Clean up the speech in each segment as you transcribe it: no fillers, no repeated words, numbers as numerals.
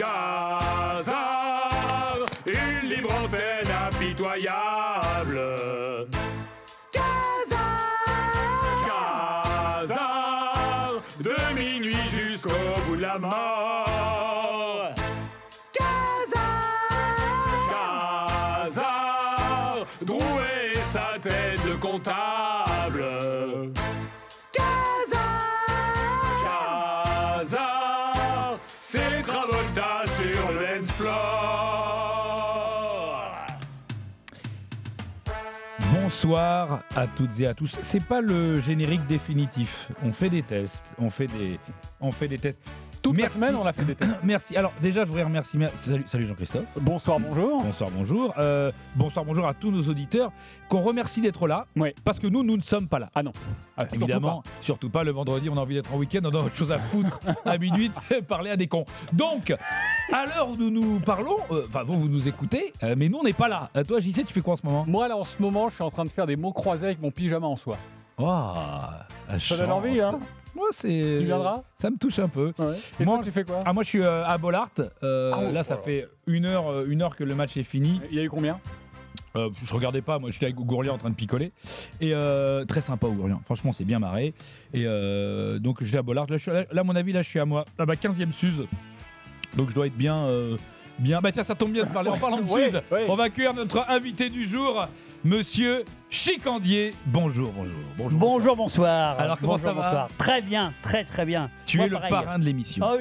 Casar, une libre antenne impitoyable. Casar, de minuit jusqu'au bout de la mort. Casar, Drouet et sa tête de comptable. Casar, c'est Travolta sur le dance floor. Bonsoir à toutes et à tous. C'est pas le générique définitif. On fait des tests. On fait des tests. Toute la semaine, on a fait des tests. Merci. Alors déjà, je voudrais remercier. Salut Jean-Christophe. Bonsoir, bonjour. Bonsoir, bonjour. Bonsoir, bonjour à tous nos auditeurs qu'on remercie d'être là. Oui. Parce que nous ne sommes pas là. Ah non. Évidemment, surtout pas le vendredi, on a envie d'être en week-end, on a autre chose à foutre à minuit, parler à des cons. Donc, à l'heure où nous parlons, vous nous écoutez, mais nous on n'est pas là. Toi, JC, tu fais quoi en ce moment? Moi, là, en ce moment, je suis en train de faire des mots croisés avec mon pyjama en soie. Oh, Ça donne envie, hein? Moi, c'est. Tu viendras? Ça me touche un peu. Ouais. Et moi, toi, tu fais quoi? Moi, je suis à Bollard. Là, ça fait une heure que le match est fini. Il y a eu combien? Je regardais pas, moi j'étais avec Gourlian en train de picoler. Et très sympa Gourlian, franchement c'est bien marré. Et donc j'étais à Bollard. Là, à mon avis, là je suis à moi, à ma 15e Suze. Donc je dois être bien. Bah tiens, ça tombe bien de parler en parlant de Suze. Oui. On va accueillir notre invité du jour, Monsieur Chicandier. Bonjour. Bonsoir. Alors comment ça va? Bonsoir. Très bien, très bien. Tu Moi, es le pareil. parrain de l'émission. Oh,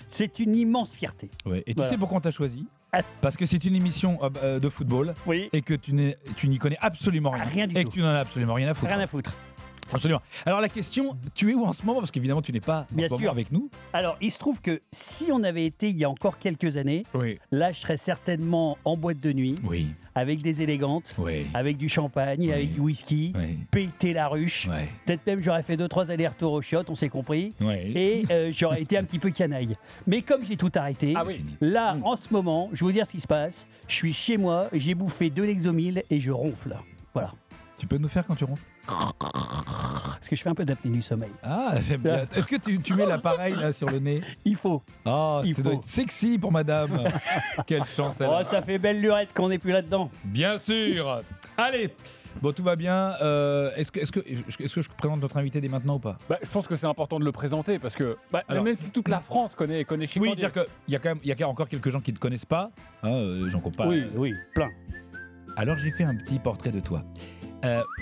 c'est une immense fierté. Ouais. Et tu Voilà. sais pourquoi on t'a choisi? Ah. Parce que c'est une émission de football Oui. et que tu n'y connais absolument rien. Rien du et tout. que tu n'en as absolument rien à foutre. Rien à foutre. Absolument. Alors la question, tu es où en ce moment? Parce qu'évidemment tu n'es pas en Bien ce moment sûr. avec nous. Alors, il se trouve que si on avait été il y a encore quelques années, Oui. là, je serais certainement en boîte de nuit, Oui. avec des élégantes, Oui. avec du champagne, Oui. avec du whisky, Oui. péter la ruche. Ouais. Peut-être même j'aurais fait 2-3 allers-retours aux chiottes, on s'est compris. Ouais. Et j'aurais été un petit peu canaille. Mais comme j'ai tout arrêté, Ah oui. là, en ce moment, je vais vous dire ce qui se passe. Je suis chez moi, j'ai bouffé 2 Lexomil et je ronfle. Voilà. Tu peux nous faire quand tu ronfles? Parce que je fais un peu d'apnée du sommeil. Ah, j'aime bien. Est-ce que tu mets l'appareil là sur le nez? Il faut. Ah, Il ça doit faut. être sexy pour madame. Quelle chance elle Oh, a. ça fait belle lurette qu'on n'est plus là-dedans. Bien sûr. Allez. Bon, tout va bien. Est-ce que je présente notre invité dès maintenant ou pas? Bah, je pense que c'est important de le présenter parce que Alors- même si toute la France connaît Chicandier. Oui, dire qu'il y a quand même encore quelques gens qui ne te connaissent pas. J'en compte pas. Oui, plein. Alors j'ai fait un petit portrait de toi.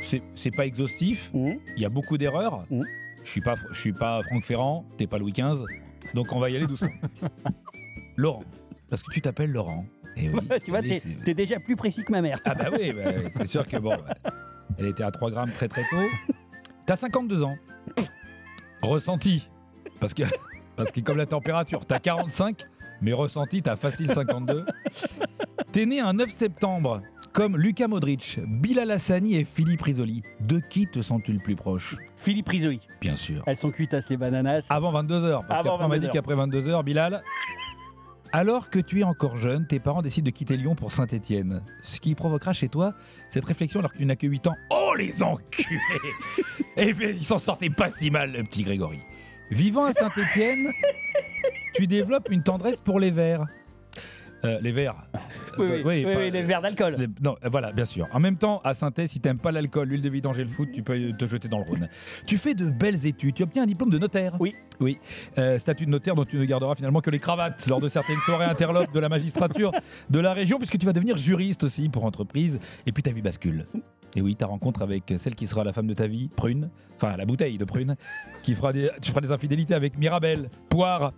C'est pas exhaustif. Il y a beaucoup d'erreurs. Mmh. Je suis pas Franck Ferrand, t'es pas Louis XV, donc on va y aller doucement. Laurent, parce que tu t'appelles Laurent. Et oui, Tu vois, oui, t'es déjà plus précis que ma mère. Ah bah oui, c'est sûr que bon, elle était à 3 grammes très très tôt. T'as 52 ans. Ressenti, parce que comme la température, t'as 45, mais ressenti, t'as facile 52. T'es né un 9 septembre, comme Luka Modric, Bilal Hassani et Philippe Risoli. De qui te sens-tu le plus proche? Philippe Risoli. Bien sûr. Elles sont cuitasses, les bananas. Avant 22h, parce Avant qu'après on m'a dit 22h. qu'après 22h, Bilal... Alors que tu es encore jeune, tes parents décident de quitter Lyon pour Saint-Étienne. Ce qui provoquera chez toi cette réflexion alors que tu n'as que 8 ans. Oh les enculés! Et puis, il s'en sortait pas si mal, le petit Grégory. Vivant à Saint-Étienne, tu développes une tendresse pour les verts. Les verts. Oui, pas- les verres d'alcool. Non, voilà, bien sûr. En même temps, à Saint-Étienne, si t'aimes pas l'alcool, l'huile de vidange et le foot, tu peux te jeter dans le Rhône. Tu fais de belles études. Tu obtiens un diplôme de notaire. Oui. Statut de notaire dont tu ne garderas finalement que les cravates lors de certaines soirées interlopes de la magistrature de la région, puisque tu vas devenir juriste aussi pour entreprise. Et puis ta vie bascule. Et oui, ta rencontre avec celle qui sera la femme de ta vie, Prune, enfin la bouteille de Prune, tu feras des infidélités avec Mirabelle, Poire.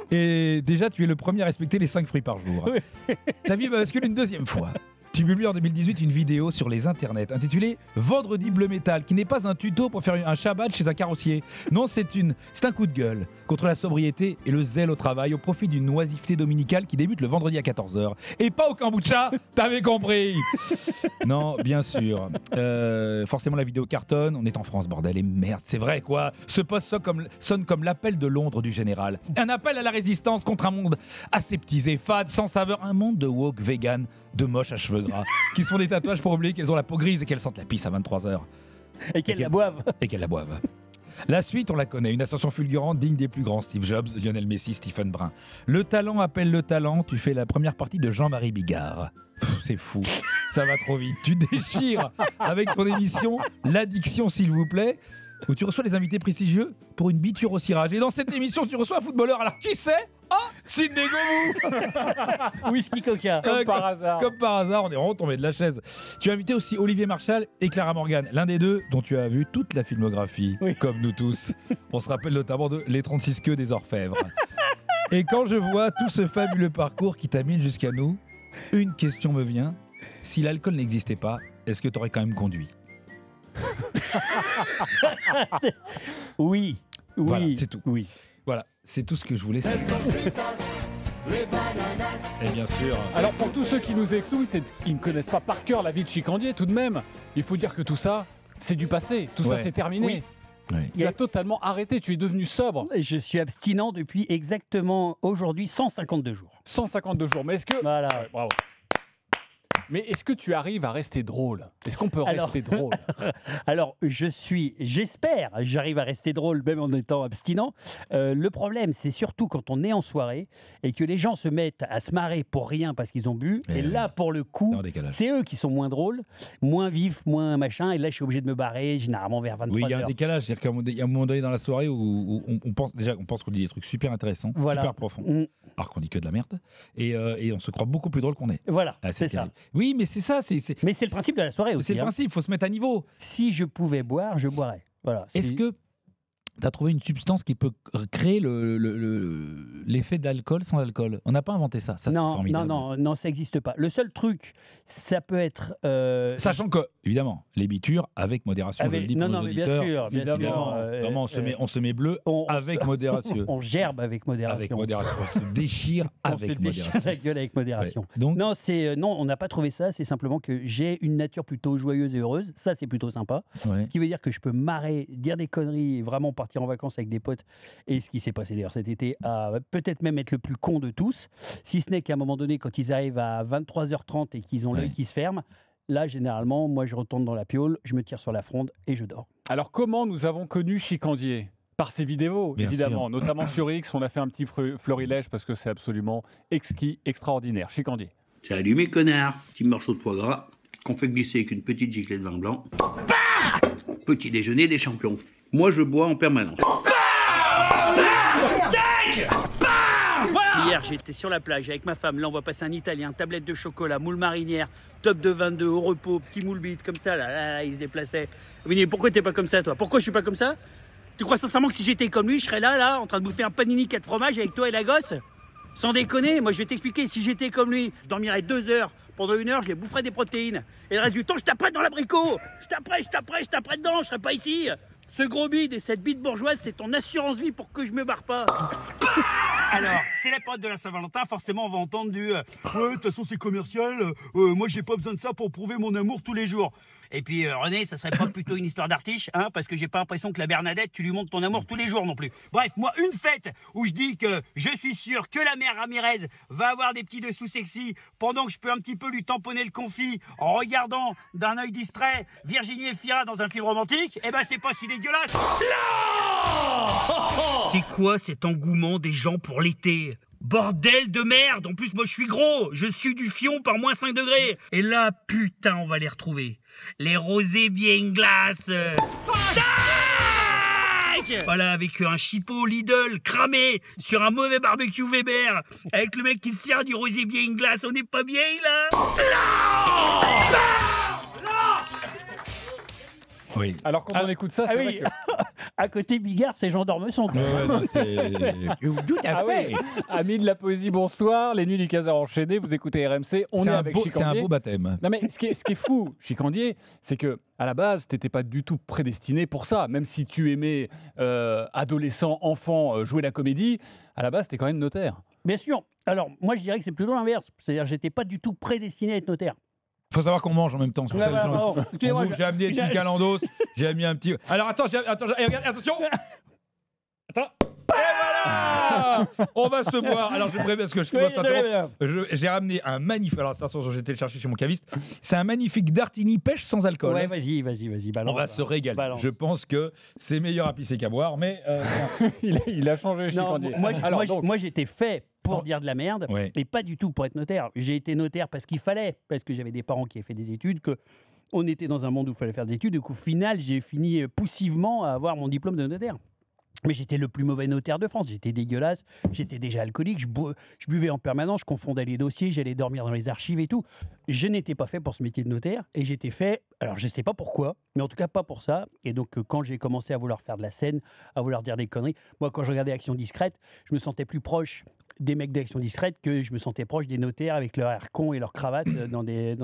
Et déjà, tu es le premier à respecter les 5 fruits par jour. Oui. Ta vie bascule une deuxième fois. Tu publies en 2018 une vidéo sur les internets intitulée Vendredi bleu métal, qui n'est pas un tuto pour faire un Shabbat chez un carrossier. Non, c'est un coup de gueule contre la sobriété et le zèle au travail au profit d'une oisiveté dominicale qui débute le vendredi à 14h. Et pas au kombucha, t'avais compris. Non, bien sûr. Forcément, la vidéo cartonne. On est en France, bordel. Et merde, c'est vrai, quoi. Ce post sonne comme l'appel de Londres du général. Un appel à la résistance contre un monde aseptisé, fade, sans saveur. Un monde de woke, vegan, de moches à cheveux gras, qui se font des tatouages pour oublier qu'elles ont la peau grise et qu'elles sentent la pisse à 23h. Et qu'elles la boivent. Et qu'elles la boivent. La suite, on la connaît. Une ascension fulgurante digne des plus grands. Steve Jobs, Lionel Messi, Stephen Brun. Le talent appelle le talent. Tu fais la première partie de Jean-Marie Bigard. C'est fou. Ça va trop vite. Tu déchires avec ton émission L'Addiction, s'il vous plaît, où tu reçois des invités prestigieux pour une biture au cirage. Et dans cette émission, tu reçois un footballeur. Alors, qui c'est? Oh, Sidney Govou. Whisky Coca. Comme par hasard. Comme par hasard, on est retombé de la chaise. Tu as invité aussi Olivier Marchal et Clara Morgan, l'un des deux dont tu as vu toute la filmographie, Oui. comme nous tous. On se rappelle notamment de Les 36 queues des Orfèvres. Et quand je vois tout ce fabuleux parcours qui t'amène jusqu'à nous, une question me vient. Si l'alcool n'existait pas, est-ce que tu aurais quand même conduit? Oui. Oui. Voilà, c'est tout. Oui. Voilà, c'est tout ce que je voulais savoir. Et bien sûr. Alors pour tous ceux qui nous écoutent et qui ne connaissent pas par cœur la vie de Chicandier, tout de même, il faut dire que tout ça, c'est du passé. Tout Ouais. ça, c'est terminé. Oui. Oui. Tu as totalement arrêté. Tu es devenu sobre. Je suis abstinent depuis exactement aujourd'hui 152 jours. 152 jours. Mais est-ce que... Voilà. Ouais, bravo. Mais est-ce que tu arrives à rester drôle? Est-ce qu'on peut Alors- rester drôle? Alors, j'espère, j'arrive à rester drôle même en étant abstinent. Le problème, c'est surtout quand on est en soirée et que les gens se mettent à se marrer pour rien parce qu'ils ont bu. Et Et là, pour le coup, en décalage. c'est eux qui sont moins drôles, moins vifs, moins machin. Et là, je suis obligé de me barrer, généralement vers 23h. Oui, il y a un décalage. C'est-à-dire qu'à un moment donné dans la soirée où on pense qu'on dit des trucs super intéressants, Voilà. super profonds, Mm, alors qu'on dit que de la merde, et on se croit beaucoup plus drôle qu'on est. Voilà, Ah, c'est ça. terrible. Oui, mais c'est ça. Mais c'est le principe de la soirée aussi. C'est le hein. principe. Il faut se mettre à niveau. Si je pouvais boire, je boirais. Voilà. Est-ce que tu as trouvé une substance qui peut créer l'effet d'alcool sans alcool? On n'a pas inventé ça. Ça, c'est non, formidable. non, ça n'existe pas. Le seul truc, ça peut être. Sachant que, évidemment, les bitures avec modération, je le dis pour non, nos mais bien auditeurs. sûr, bien évidemment. sûr. Vraiment, on se met bleu on- avec modération. On gerbe avec modération. Avec modération. On se déchire On avec se déchire modération. la gueule avec modération. Ouais. Donc, Non, non, on n'a pas trouvé ça. C'est simplement que j'ai une nature plutôt joyeuse et heureuse. Ça, c'est plutôt sympa. ouais. Ce qui veut dire que je peux marrer, dire des conneries et vraiment partir en vacances avec des potes. Et ce qui s'est passé d'ailleurs cet été, à peut-être même être le plus con de tous. Si ce n'est qu'à un moment donné, quand ils arrivent à 23h30 et qu'ils ont l'œil Ouais. qui se ferme, là, généralement, moi, je retourne dans la piole, je me tire sur la fronde et je dors. Alors comment nous avons connu Chicandier? Par ses vidéos, Bien évidemment. sûr. Notamment sur X, on a fait un petit florilège parce que c'est absolument exquis, extraordinaire. Chicandier. C'est allumé, connard. Petit morceau de foie gras qu'on fait glisser avec une petite giclée de vin blanc. Petit déjeuner des champions. Moi, je bois en permanence. Hier, j'étais sur la plage avec ma femme. Là, on va passer un italien, tablette de chocolat, moule marinière, top de 22, au repos, petit moule bite, comme ça, là, il se déplaçait. Mais pourquoi t'es pas comme ça, toi? Pourquoi je suis pas comme ça? Tu crois sincèrement que si j'étais comme lui, je serais là, en train de bouffer un panini 4 fromages avec toi et la gosse? Sans déconner, moi je vais t'expliquer, si j'étais comme lui, je dormirais 2 heures. Pendant 1 heure, je les boufferais des protéines. Et le reste du temps, je taperais dans l'abricot. Je taperais dedans, je serais pas ici. Ce gros bide et cette bite bourgeoise, c'est ton assurance vie pour que je me barre pas. Alors, c'est la période de la Saint-Valentin, forcément on va entendre du ouais, de toute façon c'est commercial, moi j'ai pas besoin de ça pour prouver mon amour tous les jours. Et puis René, ça serait pas plutôt une histoire d'artiche, hein, parce que j'ai pas l'impression que la Bernadette, tu lui montres ton amour tous les jours non plus. Bref, moi une fête où je dis que je suis sûr que la mère Ramirez va avoir des petits dessous sexy pendant que je peux un petit peu lui tamponner le confit en regardant d'un œil distrait Virginie Efira dans un film romantique, eh ben c'est pas si dégueulasse. C'est quoi cet engouement des gens pour l'été? Bordel de merde! En plus, moi, je suis gros! Je suis du fion par moins 5 degrés! Et là, putain, on va les retrouver! Les rosés bien glace! Tac! Voilà, avec un chipot Lidl cramé sur un mauvais barbecue Weber, avec le mec qui se sert du rosé bien glace, on n'est pas bien, là? oui. Alors quand on écoute ça, c'est Ah vrai oui, que... à côté Bigard, c'est Jean d'Ormesson. quoi. Ouais, non, c'est tout à Ah fait. oui, amis de la poésie, bonsoir. Les nuits du Casar enchaîné, vous écoutez RMC. On C'est est un avec beau- c'est un Chicandier. beau baptême. Non mais ce qui est fou, Chicandier, c'est que à la base, t'étais pas du tout prédestiné pour ça. Même si tu aimais adolescent, enfant, jouer la comédie, à la base, t'es quand même notaire. Bien sûr. Alors, moi, je dirais que c'est plutôt l'inverse. C'est-à-dire que j'étais pas du tout prédestiné à être notaire. Il faut savoir qu'on mange en même temps. C'est pour ça que les gens- pardon. on Excusez-moi, bouffe. J'ai amené des petits calendos. J'ai mis un petit. Alors attends, regarde, attention. Et voilà. On va se boire. Alors je préviens parce que je Oui, dois très bien. j'ai ramené un magnifique. Alors attention, j'ai été le chercher chez mon caviste. C'est un magnifique Dartini pêche sans alcool. Ouais, vas-y, On balance. va se régaler. Balance. Je pense que c'est meilleur à pisser qu'à boire, mais il a changé, Non, Chicandier. moi, donc, moi, j'étais fait pour dire de la merde, Ouais. et pas du tout pour être notaire. J'ai été notaire parce qu'il fallait, parce que j'avais des parents qui avaient fait des études, que on était dans un monde où il fallait faire des études, et qu'au final, j'ai fini poussivement à avoir mon diplôme de notaire. Mais j'étais le plus mauvais notaire de France, j'étais dégueulasse, j'étais déjà alcoolique, je buvais en permanence, je confondais les dossiers, j'allais dormir dans les archives et tout. Je n'étais pas fait pour ce métier de notaire, et j'étais fait, alors je ne sais pas pourquoi, mais en tout cas pas pour ça. Et donc quand j'ai commencé à vouloir faire de la scène, à vouloir dire des conneries, moi quand je regardais Action Discrète, je me sentais plus proche des mecs d'Action Discrète que je me sentais proche des notaires avec leur air con et leur cravate dans des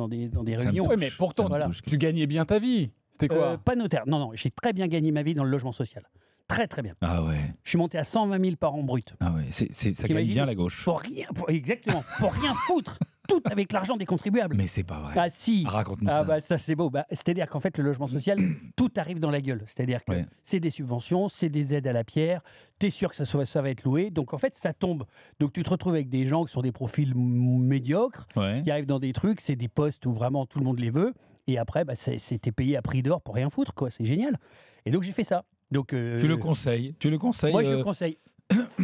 réunions. ouais, mais pourtant, Voilà. tu gagnais bien ta vie. C'était quoi Pas notaire, non, j'ai très bien gagné ma vie dans le logement social. Très très bien. ah ouais, Je suis monté à 120 000 par an brut. ça gagne T'imagines bien la gauche. Exactement, pour rien foutre, tout avec l'argent des contribuables. Mais c'est pas vrai. Ah si. Raconte-nous Ah ça. bah ça c'est beau. C'est-à-dire qu'en fait le logement social, tout arrive dans la gueule. C'est-à-dire que Ouais. c'est des subventions, c'est des aides à la pierre. T'es sûr que ça va être loué. Donc en fait ça tombe. Donc tu te retrouves avec des gens qui sont des profils médiocres, Ouais. qui arrivent dans des trucs, c'est des postes où vraiment tout le monde les veut. Et après t'es payé à prix d'or pour rien foutre quoi. C'est génial. Et donc j'ai fait ça. Donc Tu le conseilles. moi je le conseille.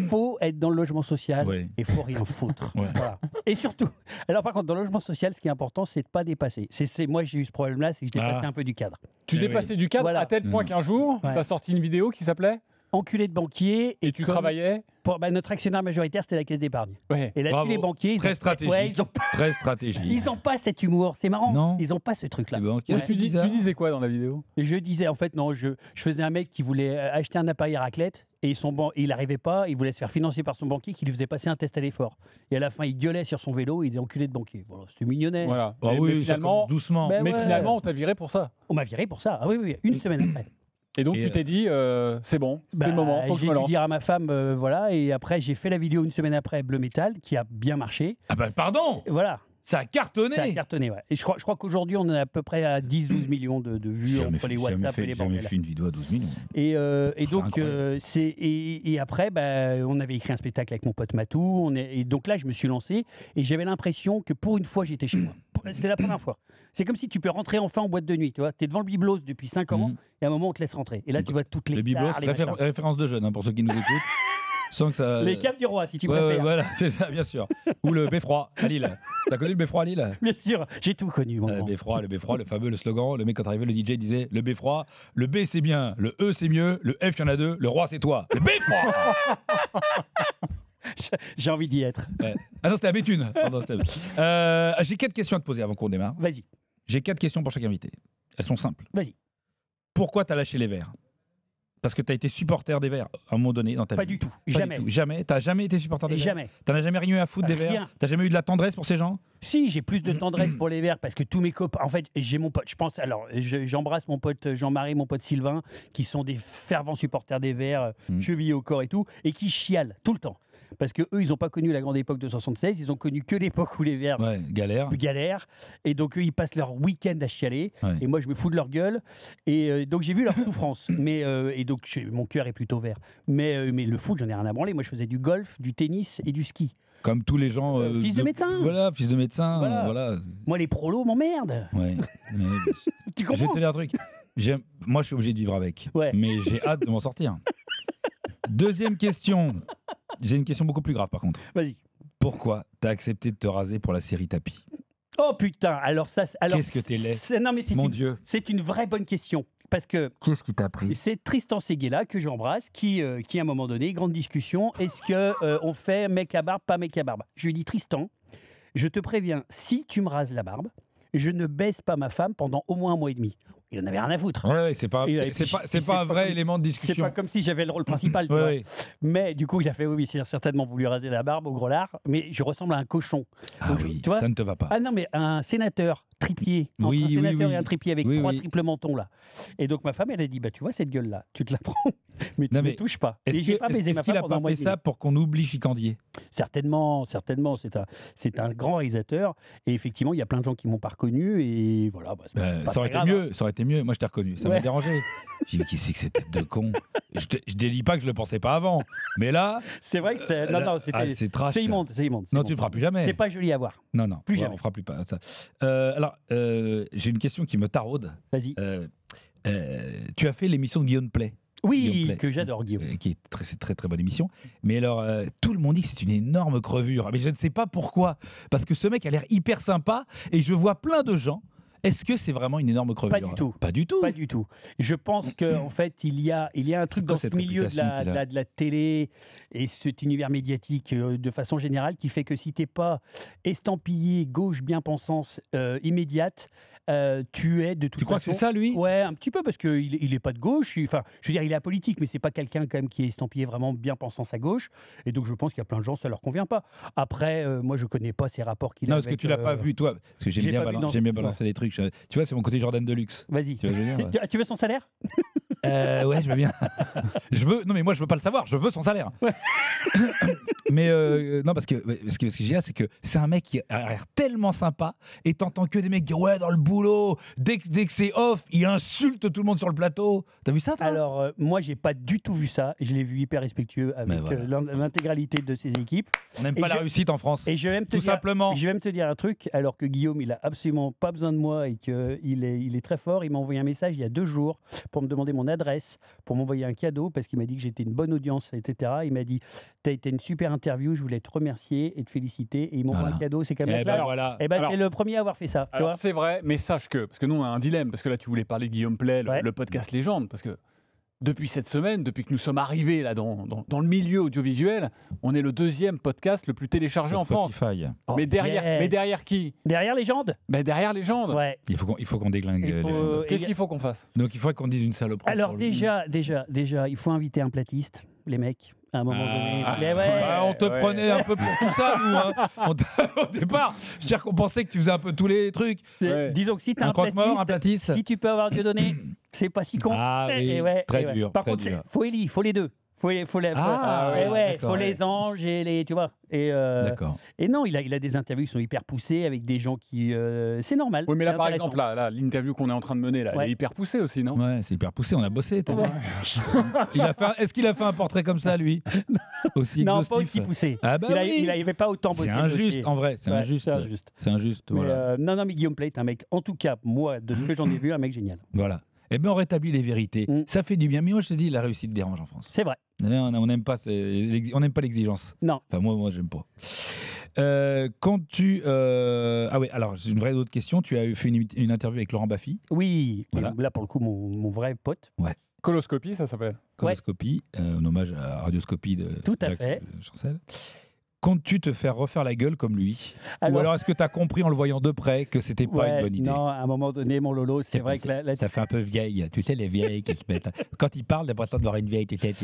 Faut être dans le logement social Ouais. et faut rien foutre. Ouais. Voilà. Et surtout, alors par contre, dans le logement social, ce qui est important, c'est de pas dépasser. Moi, j'ai eu ce problème-là, c'est que je dépassais un peu du cadre. Tu Eh dépassais du cadre Voilà. à tel point qu'un jour, Ouais. tu as sorti une vidéo qui s'appelait Enculé de banquier. Et tu comme- travaillais notre actionnaire majoritaire, c'était la Caisse d'épargne. Ouais. Et là-dessus, Bravo. les banquiers, Très stratégique. Ouais, Très stratégique. ils ont pas cet humour. C'est marrant. Non. Ils ont pas ce truc-là. Les banquiers, Ouais, c'est tu bizarre. disais quoi dans la vidéo Et je disais, en fait, non, je faisais un mec qui voulait acheter un appareil à raclette et il n'arrivait pas, il voulait se faire financer par son banquier qui lui faisait passer un test à l'effort. Et à la fin, il gueulait sur son vélo, il disait enculé de banquier. Voilà, c'était mignonnet. Voilà. Ah Mais oui, ça finalement, commence doucement. Ben mais ouais. finalement, on t'a viré pour ça. On m'a viré pour ça. Ah oui, oui, une semaine après. Et donc, Et tu t'es dit, c'est bon, c'est Bah, le moment, faut que je j'ai me dû lance. dire à ma femme, voilà, et après j'ai fait la vidéo une semaine après, Bleu Métal, qui a bien marché. Ah bah pardon, Et voilà, ça a cartonné. ça a cartonné, ouais. Et je crois qu'aujourd'hui on est à peu près à 10-12 millions de vues entre les WhatsApp et les jamais bordels. fait une vidéo à 12 millions. Et C'est donc, incroyable. et après, on avait écrit un spectacle avec mon pote Matou, et donc là je me suis lancé, et j'avais l'impression que pour une fois j'étais chez moi. C'était la première fois. C'est comme si tu peux rentrer enfin en boîte de nuit, tu vois. Tu es devant le biblos depuis 5 ans, Mhm. et à un moment on te laisse rentrer. Et là tu vois toutes les Le biblos, stars, les machins. référence de jeune, hein, pour ceux qui nous écoutent. Sans que ça... Les caves du roi, si tu Ouais, préfères. ouais, voilà, c'est ça, bien sûr. Ou le Beffroi à Lille. T'as connu le Beffroi à Lille? Bien sûr, j'ai tout connu, mon grand. Le Beffroi, le fameux, le slogan. Le mec, quand arrivait, le DJ disait le Beffroi, le B c'est bien, le E c'est mieux, le F il y en a deux, le roi c'est toi. Le Beffroi. J'ai envie d'y être. Ouais. Ah non, c'était à Béthune. Pardon, j'ai 4 questions à te poser avant qu'on démarre. Vas-y, J'ai 4 questions pour chaque invité. Elles sont simples. vas-y. Pourquoi t'as lâché les Verts? Parce que t'as été supporter des Verts à un moment donné dans ta Pas vie. du tout. Pas Jamais. du tout. Jamais. T'as jamais été supporter des Verts? Jamais. T'en as jamais rien eu à foutre des Rien. Verts? T'as jamais eu de la tendresse pour ces gens? Si, j'ai plus de tendresse pour les Verts parce que tous mes copains. En fait, j'ai mon pote. Je pense. Alors, j'embrasse mon pote Jean-Marie, mon pote Sylvain, qui sont des fervents supporters des Verts, chevillés au corps et tout, et qui chialent tout le temps. Parce que eux, ils n'ont pas connu la grande époque de 76, ils ont connu que l'époque où les Verts Ouais, galère. galèrent. Et donc, eux, ils passent leur week-end à chialer. Ouais. Et moi, je me fous de leur gueule. Et donc, j'ai vu leur souffrance. Et donc, mon cœur est plutôt vert. Mais le foot, j'en ai rien à branler. Moi, je faisais du golf, du tennis et du ski. Comme tous les gens. Fils de médecin. Voilà, fils de médecin. Voilà. Voilà. Moi, les prolos m'emmerdent. Ouais. Mais Tu je vais comprends? te dire un truc. Moi, je suis obligé de vivre avec. Ouais. Mais j'ai hâte de m'en sortir. Deuxième question. J'ai une question beaucoup plus grave, par contre. Vas-y. Pourquoi t'as accepté de te raser pour la série Tapis? Oh putain, alors ça. Qu'est-ce que t'es laid. Non, mais Mon Dieu. c'est une vraie bonne question. Parce que Qu'est-ce qui t'a pris? c'est Tristan Seguela que j'embrasse qui, à un moment donné, grande discussion, est-ce que on fait mec à barbe, pas mec à barbe? Je lui dis Tristan, je te préviens, si tu me rases la barbe, je ne baisse pas ma femme pendant au moins 1 mois et demi. Il en avait rien à foutre. Ouais, c'est pas, Et c'est puis, pas, c'est c'est pas un pas vrai comme- élément de C'est discussion. pas comme si j'avais le rôle principal, tu Ouais, vois. ouais. Mais du coup, il a fait oui, il a certainement voulu raser la barbe au gros lard, mais je ressemble à un cochon. Ah Donc, oui, tu vois ça ne te va pas. Ah non, mais un sénateur tripier, entre Oui, un oui, sénateur oui. et un tripier avec Oui, 3 oui. triples mentons là. Et donc ma femme, elle a dit bah tu vois cette gueule là, tu te la prends, mais tu Non, ne mais touches pas. Est-ce Et j'ai que- pas baisé est-ce ma qu'il femme a pendant un pas mois fait et demi. ça pour qu'on oublie Chicandier? Certainement, c'est un grand réalisateur et effectivement il y a plein de gens qui m'ont pas reconnu et voilà. Bah, c'est pas Ça aurait très été grave, hein. mieux, ça aurait t'es mieux. Moi, je t'ai reconnu. Ça m'a Ouais. dérangé. J'ai dit, mais qui c'est que cette tête de con? Je te dis pas que je le pensais pas avant. Mais là, C'est vrai que c'est. Non, non, c'était. c'est trash. C'est immonde, c'est immonde. c'est Non, immonde. tu le feras plus jamais. C'est pas joli à voir. Non, non. Plus Ouais, jamais. On fera plus pas ça. Alors, j'ai une question qui me taraude. Vas-y. Tu as fait l'émission de Guillaume Play. Oui, Guillaume Play. que j'adore, Guillaume. Qui est c'est très très bonne émission. Mais alors, tout le monde dit que c'est une énorme crevure. Mais je ne sais pas pourquoi. Parce que ce mec a l'air hyper sympa et je vois plein de gens. Est-ce que c'est vraiment une énorme crevure? Pas du tout. Pas du tout. Pas du tout. Je pense qu'en fait, il y a un truc quoi dans ce cette milieu de réputation qu'il a de la télé et cet univers médiatique de façon générale qui fait que si t'es pas estampillé gauche bien-pensance immédiate, tu es de toute Tu crois que façon... c'est ça, lui? Ouais, un petit peu, parce qu'il est pas de gauche. Enfin, je veux dire, il est apolitique, mais c'est pas quelqu'un quand même qui est estampillé vraiment bien-pensance à gauche. Et donc, je pense qu'il y a plein de gens, ça leur convient pas. Après, moi, je connais pas ces rapports qu'il a Non, parce que avec, tu l'as pas vu, toi. Parce que j'aime j'ai bien, pas vu, non. j'aime bien balancer les trucs. Tu vois, c'est mon côté Jordan Deluxe. Vas-y. Tu vois ce que je veux dire, ouais. Tu veux son salaire? Ouais, je veux bien. Non, mais moi, je veux pas le savoir. Je veux son salaire. Ouais. Mais non, parce que ce que j'ai là, c'est que c'est un mec qui a l'air tellement sympa et t'entends que des mecs dire ouais, dans le boulot, dès que c'est off, il insulte tout le monde sur le plateau. T'as vu ça, toi? Alors, moi, j'ai pas du tout vu ça. Je l'ai vu hyper respectueux avec voilà. l'intégralité de ses équipes. On n'aime et pas la je- réussite en France. Et je vais même te Tout dire, simplement. Je vais même te dire un truc, alors que Guillaume, il a absolument pas besoin de moi et qu'il est très fort. Il m'a envoyé un message il y a 2 jours pour me demander mon adresse, pour m'envoyer un cadeau, parce qu'il m'a dit que j'étais une bonne audience, etc. Il m'a dit, t'as été une super interview, je voulais te remercier et te féliciter. Et il m'envoie Voilà. un cadeau, c'est quand même Eh la ben classe. voilà. Et ben, Alors- c'est le premier à avoir fait ça. Tu Alors vois. c'est vrai, mais sache que, parce que nous on a un dilemme, parce que là tu voulais parler de Guillaume Play, Ouais. le podcast légende, parce que depuis cette semaine, depuis que nous sommes arrivés là dans le milieu audiovisuel, on est le 2e podcast le plus téléchargé en France. Spotify. Oh, mais derrière, yes. mais derrière qui? Derrière Légende. Derrière Légende. Ouais. Il faut qu'on déglingue Il faut- les gens. Qu'est-ce qu'il faut qu'on fasse? Donc il faudrait qu'on dise une saloperie. Alors sur lui. déjà, il faut inviter un platiste, les mecs, à un moment donné. Ah. Mais ouais. Bah, on te ouais. prenait un peu pour tout ça, nous. Hein. Au départ, je veux dire qu'on pensait que tu faisais un peu tous les trucs. Ouais. Disons que si tu as Un un croque-mort, un platiste, platiste. si tu peux avoir Dieudonné, c'est pas si con. Ah oui, Et ouais, très et ouais. dur, Par très contre, dur. il faut les deux. Faut les, Ah, et ouais, d'accord. faut les anges et les, tu vois. D'accord. Et non, il a des interviews qui sont hyper poussées avec des gens qui, c'est normal. Oui, mais là c'est par intéressant. exemple, là, l'interview qu'on est en train de mener, là, elle Ouais. est hyper poussée aussi, non? Ouais, c'est hyper poussé, on a bossé. t'as vu. Ouais. Est-ce qu'il a fait un portrait comme ça, lui? Aussi Non, exhaustif? pas aussi poussé. Ah bah oui. Il avait pas autant bossé. C'est le injuste, dossier. en vrai, c'est Ouais, injuste. c'est injuste. C'est injuste, Mais, voilà. non, mais Guillaume Play est un mec, en tout cas, moi, de ce que j'en ai vu, un mec génial. Voilà. Eh bien, on rétablit les vérités. Mm. Ça fait du bien. Mais moi, je te dis, la réussite dérange en France. C'est vrai. On n'aime pas, on n'aime pas l'exigence. Non. Enfin, moi, j'aime pas. Quand tu... Ah oui, alors, j'ai une vraie autre question. Tu as fait une interview avec Laurent Baffy, Oui, Voilà. là, pour le coup, mon vrai pote. Coloscopie, ça s'appelle. Coloscopie, en hommage à Radioscopie de Tout à Jacques fait. Chancel. Comptes-tu te faire refaire la gueule comme lui? Ou alors est-ce que tu as compris en le voyant de près que c'était pas ouais, une bonne idée? non, à un moment donné, mon Lolo, c'est vrai que là, Ça fait un peu vieille. Tu sais, les vieilles qui se mettent. Quand ils parlent, l'impression de voir une vieille. Tu sais que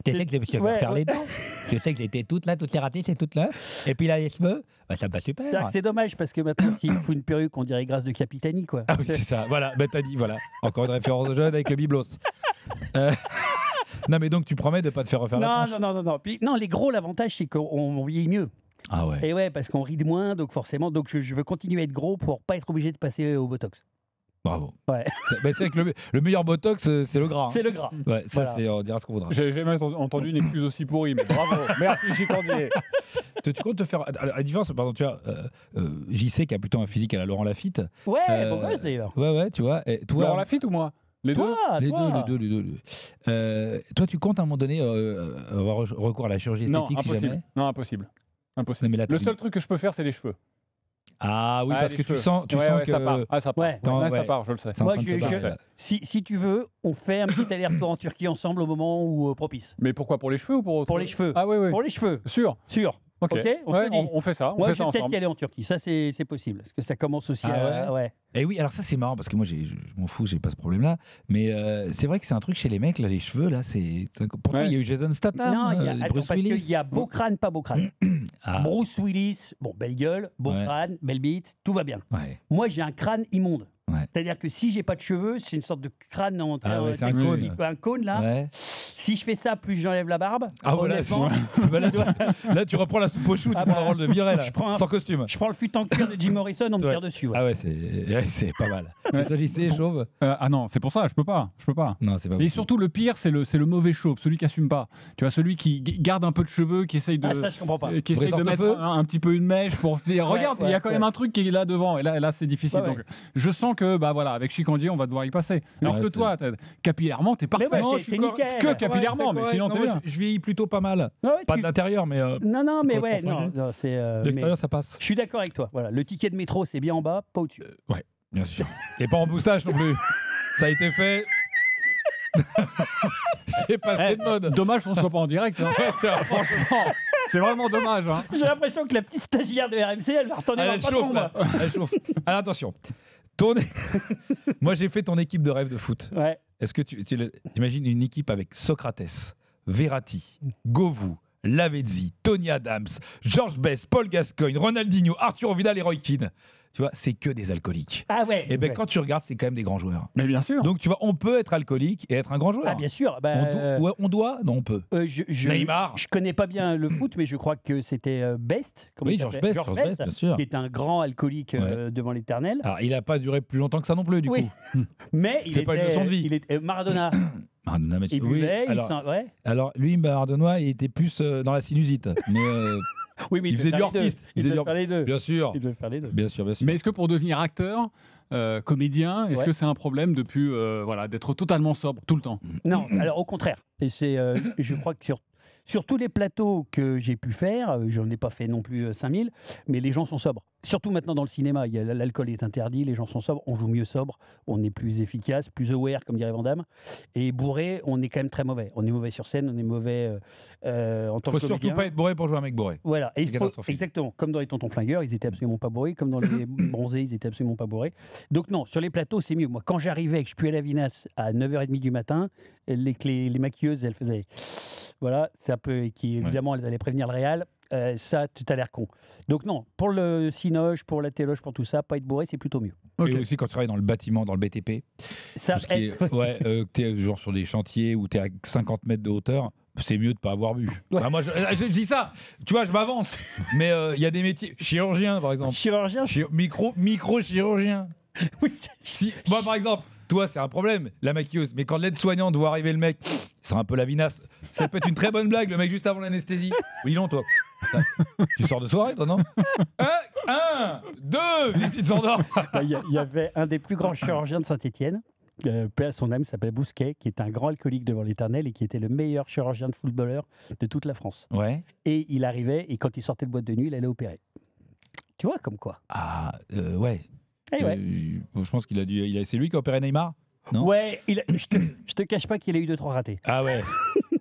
je vais Ouais, faire ouais. les dents. Tu sais que j'étais toute là, toutes les ratées, c'est toute là. Et puis là, les cheveux, bah, ça me va super. c'est dommage parce que maintenant, s'il fout une perruque, on dirait Grâce de Capitani, quoi. Ah oui, c'est ça. Voilà, ben t'as dit, voilà. Encore une référence de jeune avec le biblos. Non, mais donc tu promets de pas te faire refaire la tronche? Non. Puis, non, les gros, l'avantage, c'est qu'on vieillit mieux. Ah ouais. Et ouais, parce qu'on rit de moins, donc forcément, donc je veux continuer à être gros pour pas être obligé de passer au Botox. Bravo. Ouais. C'est vrai que le meilleur botox, c'est le gras. hein. C'est le gras. Ouais, ça, Voilà. on dira ce qu'on voudra. J'ai jamais entendu une excuse aussi pourrie, mais bravo. Merci, Chicandier. Tu comptes te faire. À la différence, pardon, tu vois, JC qui a plutôt un physique à la Laurent Lafitte. Ouais, Euh, bon gosse d'ailleurs. Ouais, tu vois. Et toi, Laurent Lafitte ou moi? Les deux? les Toi. deux. Toi, tu comptes à un moment donné avoir recours à la chirurgie Non, esthétique si impossible. jamais? Non, impossible. Impossible. Non, mais là, Le tu- seul truc que je peux faire, c'est les cheveux. Ah oui, Ah, parce les que cheveux. tu sens Ouais, que ça part. Ah, ça part. Ouais. Ouais, ça Ouais. part, je le sais. c'est en Moi, train de se je- faire. Si tu veux, on fait un petit aller-retour en Turquie ensemble au moment où propice. Mais pourquoi? Pour les cheveux ou pour autre Pour les cheveux. Ah oui, oui. Pour les cheveux, Sûr. sûr. Ok. Ok, on se Ouais, le dit. on fait ça. On Moi, fait je ça vais peut-être ensemble. y aller en Turquie. Ça, c'est possible. Parce que ça commence aussi Ah à. Ouais. Et oui, alors ça c'est marrant parce que moi je m'en fous, j'ai pas ce problème-là. Mais c'est vrai que c'est un truc chez les mecs là, les cheveux là, pourtant Ouais. il y a eu Jason Statham, Non, il y a, attends, Bruce parce Willis. qu'il y a beau crâne, pas beau crâne. Ah, Bruce Willis, bon, belle gueule, beau Ouais. crâne, belle bite, tout va bien. ouais. Moi, j'ai un crâne immonde. Ouais. C'est-à-dire que si j'ai pas de cheveux, c'est une sorte de crâne en Ah ouais, c'est un cône. Un cône là. Ouais. Si je fais ça, plus j'enlève la barbe. Ah voilà, honnêtement, bah là, tu reprends la soupe au chou, tu Ah prends bah, le rôle de Villeray, là, je prends un- sans costume. je prends le fut en cuir de Jim Morrison, on me Ouais. tire dessus. Ouais. Ah ouais, c'est pas mal. Et toi, JC, chauve? Ah non, c'est pour ça, je peux pas. Non, c'est pas Et possible. surtout, le pire, c'est le mauvais chauve, celui qui assume pas. Tu vois, celui qui garde un peu de cheveux, qui essaye de, Ah, ça, je comprends pas. qui essaye de Brice mettre Hortefeux un petit peu une mèche pour dire, regarde, il y a quand même un truc qui est là devant. Et là c'est difficile. Ouais, ouais. Donc, je sens que, bah voilà, avec Chicandier, on va devoir y passer. Alors Ouais, que c'est- toi, capillairement, t'es parfait. ouais, Non, t'es- je suis t'es correct. nickel. Que Correct, capillairement, mais correct. sinon, Non, t'es moi, bien. je vieillis plutôt pas mal. Ouais, Pas tu- de l'intérieur, mais Non, c'est mais pas ouais, confondu. non, c'est. de l'extérieur, ça passe. Je suis d'accord avec toi. Voilà, le ticket de métro, c'est bien en bas, pas au-dessus. Bien sûr. Et pas en moustache non plus. Ça a été fait. C'est passé de mode. Dommage qu'on soit pas en direct. Hein. Ouais, c'est vrai. Franchement, c'est vraiment dommage. Hein. J'ai l'impression que la petite stagiaire de RMC, elle va retourner dans Elle le patron, chauffe, là. moi. Elle chauffe. Alors attention. Moi, j'ai fait ton équipe de rêve de foot. Ouais. Est-ce que tu imagines une équipe avec Socrates, Verratti, Govou, Lavezzi, Tony Adams, George Best, Paul Gascoigne, Ronaldinho, Arturo Vidal et Roy Keane. Tu vois, c'est que des alcooliques. Ah ouais. Et ben ouais. quand tu regardes, c'est quand même des grands joueurs. Mais bien sûr. Donc tu vois, on peut être alcoolique et être un grand joueur. Ah bien sûr. Bah, On doit Non, on peut. Neymar. Je connais pas bien le foot, mais je crois que c'était Best. Comment Oui, il George s'appelait Best, George Best, bien sûr. qui est un grand alcoolique devant l'Éternel. Alors, il n'a pas duré plus longtemps que ça non plus, du Oui. coup. Mais C'est pas une leçon de vie. Il est, Maradona. Maradona, mais Il oui, buvait, alors, alors, lui, Maradona, il était plus dans la sinusite. Mais oui, mais il faisait du hors-piste. Il devait faire les deux. bien sûr. Il devait faire les deux. Bien sûr, bien sûr. Mais est-ce que pour devenir acteur, comédien, est-ce Ouais. que c'est un problème depuis voilà, d'être totalement sobre tout le temps? Non, alors au contraire. Et c'est, je crois que sur tous les plateaux que j'ai pu faire, j'en ai pas fait non plus 5000, mais les gens sont sobres. Surtout maintenant dans le cinéma, l'alcool est interdit, les gens sont sobres, on joue mieux sobre, on est plus efficace, plus aware, comme dirait Van Damme. Et bourré, on est quand même très mauvais. On est mauvais sur scène, on est mauvais en tant Il faut que comédien. surtout pas être bourré pour jouer un mec bourré. Voilà, et C'est catastrophique. exactement. Comme dans les Tontons Flingueurs, ils étaient absolument pas bourrés. Comme dans les Bronzés, ils étaient absolument pas bourrés. Donc non, sur les plateaux, c'est mieux. Moi, quand j'arrivais et que je puais la vinasse à 9h30 du matin, les maquilleuses, elles faisaient... Voilà, c'est un peu... Évidemment, elles allaient prévenir le réal. Ça, tu as l'air con. Donc non, pour le cinoche, pour la téloche, pour tout ça, pas être bourré, c'est plutôt mieux. Ok. Et aussi quand tu travailles dans le bâtiment, dans le BTP, Ça, tout ce qui est, tu es genre sur des chantiers où tu es à 50 mètres de hauteur, c'est mieux de pas avoir bu. Ouais. Bah, moi, je dis ça, tu vois, je m'avance. Mais il y a des métiers, chirurgien par exemple, Chirurgien, micro-chirurgien. oui, Si, moi, par exemple, toi, c'est un problème, la maquilleuse. Mais quand l'aide-soignante voit arriver le mec, c'est un peu la vinasse. Ça peut être une très bonne blague, le mec juste avant l'anesthésie. Oui, non, toi. Tu sors de soirée, toi, non? Un, deux, et tu te s'endors. il y avait un des plus grands chirurgiens de Saint-Étienne. Paix à son âme, s'appelait Bousquet, qui est un grand alcoolique devant l'Éternel et qui était le meilleur chirurgien de footballeur de toute la France. Ouais. Et il arrivait, et quand il sortait de boîte de nuit, il allait opérer. Tu vois, comme quoi. Ah, ouais. Eh ouais. Je pense qu'il a dû. C'est lui qui a opéré Neymar? Non. Ouais, je te cache pas qu'il a eu 2-3 ratés. Ah ouais.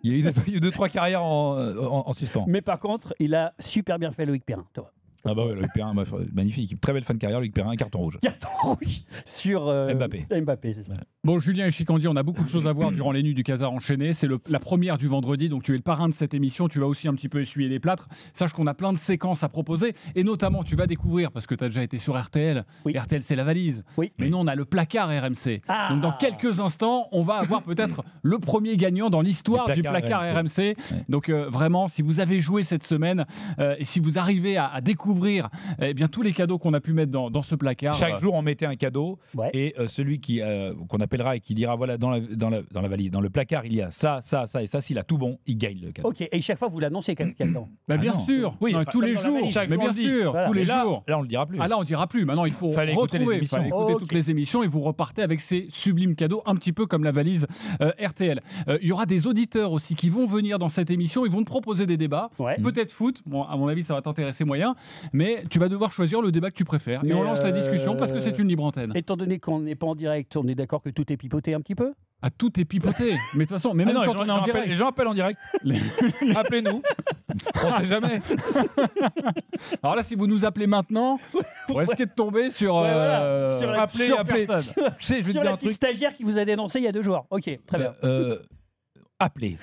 Il y a eu deux, trois carrières en suspens. Mais par contre, il a super bien fait Loïc Perrin, toi. Ah bah ouais, Loïc Perrin, magnifique. Très belle fin de carrière, Loïc Perrin, un carton rouge. Carton rouge sur Mbappé. Mbappé, c'est ça. Ouais. Bon, Julien et Chicandier, on a beaucoup de choses à voir durant les nuits du Casar enchaîné. C'est la première du vendredi, donc tu es le parrain de cette émission. Tu vas aussi un petit peu essuyer les plâtres. Sache qu'on a plein de séquences à proposer. Et notamment, tu vas découvrir, parce que tu as déjà été sur RTL. Oui. RTL, c'est la valise. Oui. Mais nous, on a le placard RMC. Ah. Donc dans quelques instants, on va avoir peut-être le premier gagnant dans l'histoire du placard RMC. Ouais. Donc vraiment, si vous avez joué cette semaine et si vous arrivez à découvrir eh bien, tous les cadeaux qu'on a pu mettre dans ce placard. Chaque jour, on mettait un cadeau. Ouais. Et celui qu'on appellera et qui dira voilà, dans la valise, dans le placard, il y a ça, ça, ça et ça. S'il a tout bon, il gagne le cadeau. Ok, et chaque fois, vous l'annoncez quand même. Bah, Ah bien non. sûr, Oui, non, enfin, tous les comme dans la jours, valise. Chaque mais jour, bien on le dit. sûr, Voilà. tous les Et là, jours. là, on le dira plus. Ah là, on dira plus. Maintenant, il faut Fallait écouter les retrouver, émissions. fallait écouter Ok. toutes les émissions et vous repartez avec ces sublimes cadeaux, un petit peu comme la valise RTL. Il y aura des auditeurs aussi qui vont venir dans cette émission. Ils vont te proposer des débats. Ouais. Peut-être foot. Bon, à mon avis, ça va t'intéresser moyen. Mais tu vas devoir choisir le débat que tu préfères. Et Mais on lance la discussion parce que c'est une libre antenne. Étant donné qu'on n'est pas en direct, on est d'accord que tout est pipoté un petit peu. À tout est pipoté. Mais de toute façon, mais Ah même non, quand on est en direct. les gens appellent en direct. Appelez-nous. On sait jamais. Alors là, si vous nous appelez maintenant, vous risquez de tomber sur. Ouais, voilà. Sur la- Appelez, sur appelez. personne. Tu sais, je vais te Sur dire la un petite truc. stagiaire qui vous a dénoncé il y a 2 jours. Ok, très bien. Appelez.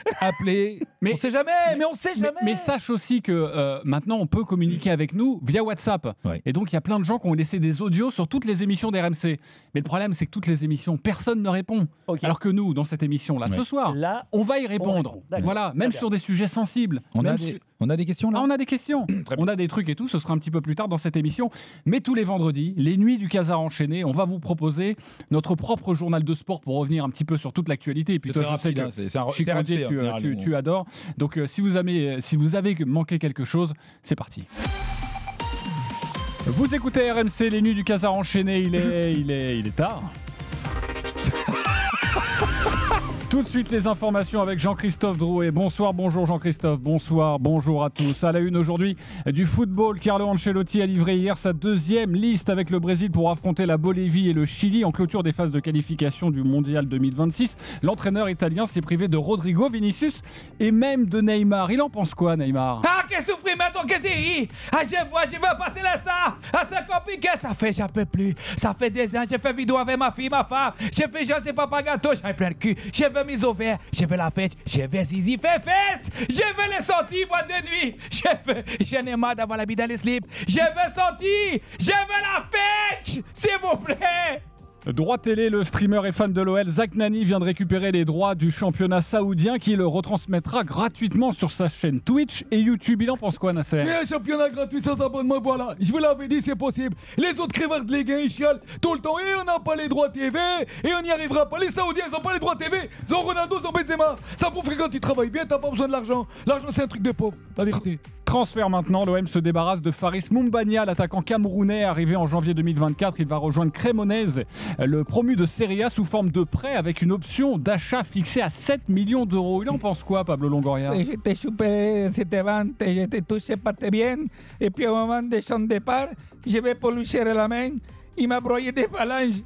Mais- on sait jamais, mais on sait jamais. Mais sache aussi que maintenant, on peut communiquer avec nous via WhatsApp. Ouais. Et donc, il y a plein de gens qui ont laissé des audios sur toutes les émissions d'RMC. Mais le problème, c'est que toutes les émissions, personne ne répond. Ok. Alors que nous, dans cette émission-là, Ouais. ce soir, Là, on va y répondre. répond. D'accord. Voilà, même Très sur des sujets sensibles. on a Même des questions là. Ah, on a des questions, Très bien. on a des trucs et tout, ce sera un petit peu plus tard dans cette émission. Mais tous les vendredis, les nuits du Casar enchaîné, on va vous proposer notre propre journal de sport pour revenir un petit peu sur toute l'actualité. Et puis C'est toi, très je sais rapide, que hein, c'est un Chico c'est Andier, RMC, hein, tu adores. Donc si vous avez manqué quelque chose, c'est parti. Vous écoutez RMC, les nuits du Casar enchaîné, il est tard. Tout de suite, les informations avec Jean-Christophe Drouet. Bonsoir, bonjour Jean-Christophe. Bonsoir, bonjour à tous. À la une aujourd'hui du football, Carlo Ancelotti a livré hier sa deuxième liste avec le Brésil pour affronter la Bolivie et le Chili en clôture des phases de qualification du Mondial 2026. L'entraîneur italien s'est privé de Rodrigo, Vinicius et même de Neymar. Il en pense quoi, Neymar? Ah, quel souffriment que t'es. Ah, je veux passer là ça. Ah, c'est compliqué. Ça fait, j'en peux plus. Ça fait des ans, j'ai fait vidéo avec ma fille, ma femme. J'ai fait, je sais pas, gâteau. J'ai plein de cul. Je veux mes ovaires. Je veux la fête. Je veux zizi, fesses. Je veux les sorties, boîte de nuit. J'en ai marre d'avoir la bille dans les slips. Je veux sortir. Je veux la fête. S'il vous plaît. Droit télé, le streamer et fan de l'OL, Zach Nani vient de récupérer les droits du championnat saoudien qui le retransmettra gratuitement sur sa chaîne Twitch et YouTube. Il en pense quoi, Nasser? Un championnat gratuit sans abonnement, voilà. Je vous l'avais dit, c'est possible. Les autres crèvards de Ligue 1, ils chialent tout le temps. Et on n'a pas les droits TV. Et on n'y arrivera pas. Les Saoudiens, ils n'ont pas les droits TV. Ils ont Ronaldo, ils ont Benzema. Ça prouve que quand tu travailles bien, t'as pas besoin de l'argent. L'argent, c'est un truc de pauvre. La vérité. Transfert maintenant, l'OM se débarrasse de Faris Mumbania, l'attaquant camerounais arrivé en janvier 2024. Il va rejoindre Cremonese, le promu de Serie A sous forme de prêt avec une option d'achat fixée à 7 millions d'euros. Il en pense quoi, Pablo Longoria? J'étais chopé cette vente, j'étais touché par tes bien. Et puis au moment de son départ, je vais pour lui serrer la main. Il m'a broyé des phalanges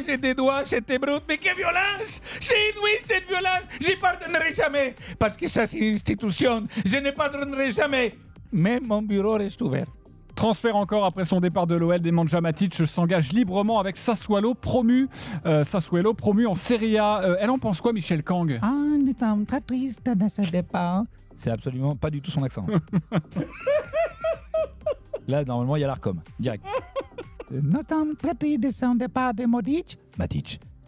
et des doigts, c'était brut. Mais quelle violence! C'est inouï, cette violence! J'y pardonnerai jamais. Parce que ça, c'est une institution. Je ne pardonnerai jamais. Mais mon bureau reste ouvert. Transfert encore après son départ de l'OL, Nemanja Matic s'engage librement avec Sassuolo promu en Serie A. Elle en pense quoi, Michel Kang? Ah, nous sommes très tristes de ce départ. C'est absolument pas du tout son accent. Là, normalement, il y a l'Arcom, direct. Nous sommes très tristes de son départ de Matic.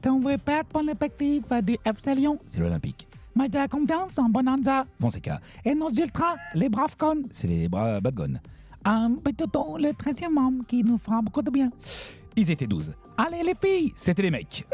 On veut perdre pour l'effectif du FC Lyon. C'est l'Olympique. Mais de la confiance en Bonanza. Fonseca. Et nos ultras, les braves cons. C'est les bad guns. Un petit ton, le 13e membre qui nous fera beaucoup de bien. Ils étaient 12. Allez les filles, c'était les mecs.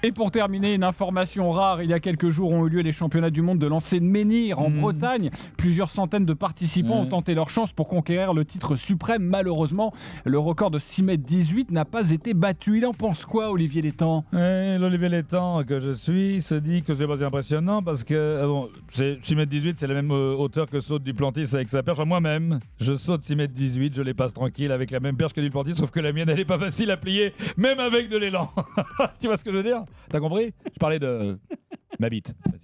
Et pour terminer, une information rare, il y a quelques jours ont eu lieu les championnats du monde de lancer de menhir en Bretagne. Plusieurs centaines de participants ont tenté leur chance pour conquérir le titre suprême. Malheureusement, le record de 6,18 m n'a pas été battu. Il en pense quoi, Olivier Létang? L'Olivier Létang que je suis se dit que c'est pas si impressionnant parce que bon, 6,18 m, c'est la même hauteur que saute Duplantis avec sa perche. Moi-même, je saute 6,18 m, je les passe tranquille avec la même perche que Duplantis, sauf que la mienne, elle est pas facile à plier, même avec de l'élan. Tu vois ce que je veux dire? T'as compris? Je parlais de ma bite. Vas-y.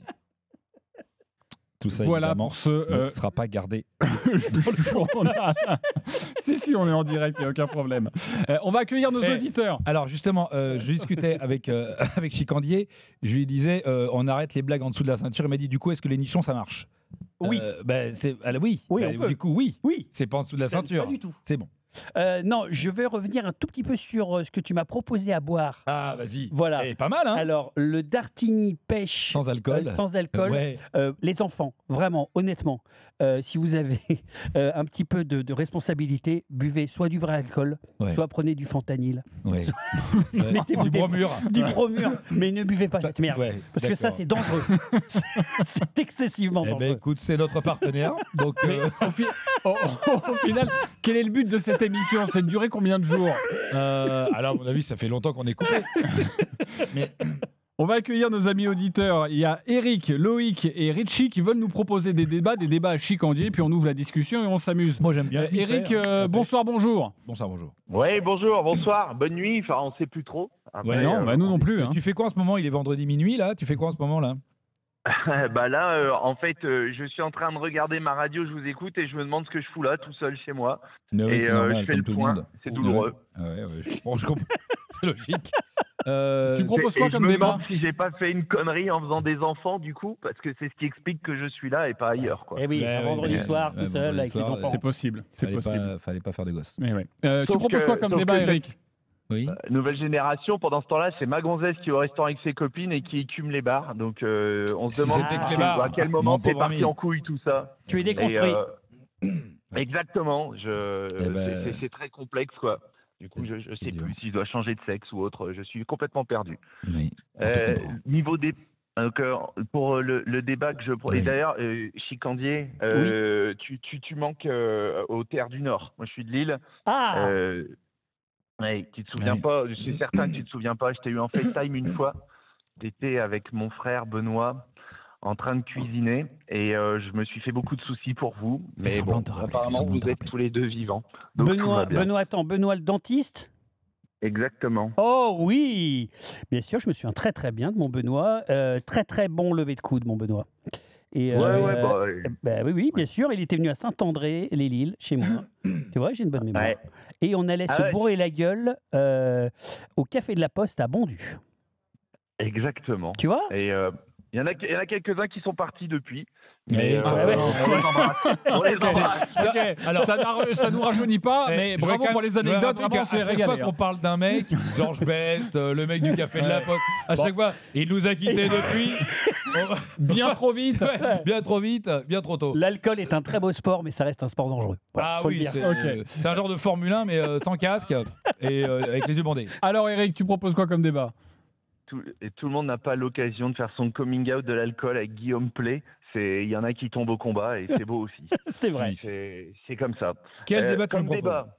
Tout ça, voilà évidemment, pour ce ne sera pas gardé. le journal. Si, on est en direct, il n'y a aucun problème. On va accueillir nos auditeurs. Alors justement, je discutais avec Chicandier, je lui disais on arrête les blagues en dessous de la ceinture, il m'a dit du coup est-ce que les nichons ça marche? Oui. Oui, Oui, on peut. du coup oui. Oui. C'est pas en dessous de la ceinture. Pas du tout. C'est bon. Non, je vais revenir un tout petit peu sur ce que tu m'as proposé à boire. Ah vas-y. Voilà. Et pas mal hein. Alors, le Dartini pêche Sans alcool. Ouais. Les enfants, vraiment, honnêtement, si vous avez un petit peu de responsabilité, buvez soit du vrai alcool, soit prenez du fentanyl. Ouais. Mettez-vous Du bromure. Du bromure, mais ne buvez pas cette merde. Ouais, parce que ça, d'accord. c'est dangereux. C'est excessivement Eh dangereux. ben écoute, c'est notre partenaire. Donc Au final, quel est le but de cette émission? C'est de durer combien de jours? alors à mon avis, ça fait longtemps qu'on est coupé. Mais On va accueillir nos amis auditeurs. Il y a Eric, Loïc et Richie qui veulent nous proposer des débats à chicandier, puis on ouvre la discussion et on s'amuse. moi j'aime bien. Eric, bonsoir, bonjour. Bonsoir, bonjour. Oui, bonjour, bonsoir, bonne nuit. Enfin, on sait plus trop. Après, Non, nous non plus. Hein. Tu fais quoi en ce moment? Il est vendredi minuit là. Tu fais quoi en ce moment là? bah là, en fait, je suis en train de regarder ma radio, je vous écoute et je me demande ce que je fous là, tout seul chez moi. Mais oui, Et c'est normal, je fais comme le tout point. monde. C'est douloureux. Ouais, je comprends. C'est logique. Tu proposes Et quoi je comme me débat demande si j'ai pas fait une connerie en faisant des enfants, du coup, parce que c'est ce qui explique que je suis là et pas ailleurs, quoi. Eh oui, Ouais, un vendredi ouais, soir, ouais, tout seul, vendredi avec les soir, enfants. C'est possible. C'est possible. Fallait pas faire de gosses. Mais ouais. Tu Sauf proposes quoi comme sauf débat, que- Eric? Oui. Nouvelle génération, pendant ce temps-là, c'est ma gonzesse qui est au restaurant avec ses copines et qui écume les bars. Donc, on se Si demande c'était que les bars, à quel mon moment t'es pauvre parti ami. en couille, tout ça. Tu es Et, déconstruit. exactement. Eh ben- C'est très complexe, quoi. Du coup, je C'est sais dur. plus si je dois changer de sexe ou autre. Je suis complètement perdu. Oui. On te comprend. Niveau des pour le débat que je Oui. et d'ailleurs Chicandier, tu manques aux terres du Nord. Moi je suis de Lille. Ah Ouais, tu te souviens Ouais. pas, je suis certain que tu te souviens pas, je t'ai eu en FaceTime une fois. T'étais avec mon frère Benoît en train de cuisiner et je me suis fait beaucoup de soucis pour vous. Fais Mais semblant bon, de te rappeler, fais apparemment semblant de vous te êtes rappeler. tous les deux vivants. Donc tout va bien. Benoît le dentiste. Exactement. Oh oui, bien sûr, je me souviens très très bien de mon Benoît. Très très bon lever de coude, mon Benoît. Et, oui, bien sûr, il était venu à Saint-André-les-Lilles, chez moi. Tu vois, j'ai une bonne mémoire. Ouais. Et on allait se bourrer la gueule au Café de la Poste à Bondu. Exactement. Tu vois? Et il y en a quelques-uns qui sont partis depuis. Mais Mais ouais. on les embrasse. On les embrasse. Ok, Alors- ça nous rajeunit pas, mais je bravo voudrais pour les je voudrais anecdotes, rappeler vraiment, qu'à c'est chaque régalé. fois qu'on parle d'un mec, Georges Best, le mec du Café de la Poste, à chaque fois, il nous a quittés depuis. Bien trop vite. Ouais, bien trop vite, bien trop tôt. L'alcool est un très beau sport, mais ça reste un sport dangereux. Voilà, Ah faut le oui, dire. c'est un genre de Formule 1, mais sans casque et avec les yeux bandés. Alors, Eric, tu proposes quoi comme débat? Tout le monde n'a pas l'occasion de faire son coming out de l'alcool avec Guillaume Play. Il y en a qui tombent au combat et c'est beau aussi. C'est vrai. C'est comme ça. Quel débat tu comme me proposes? débat.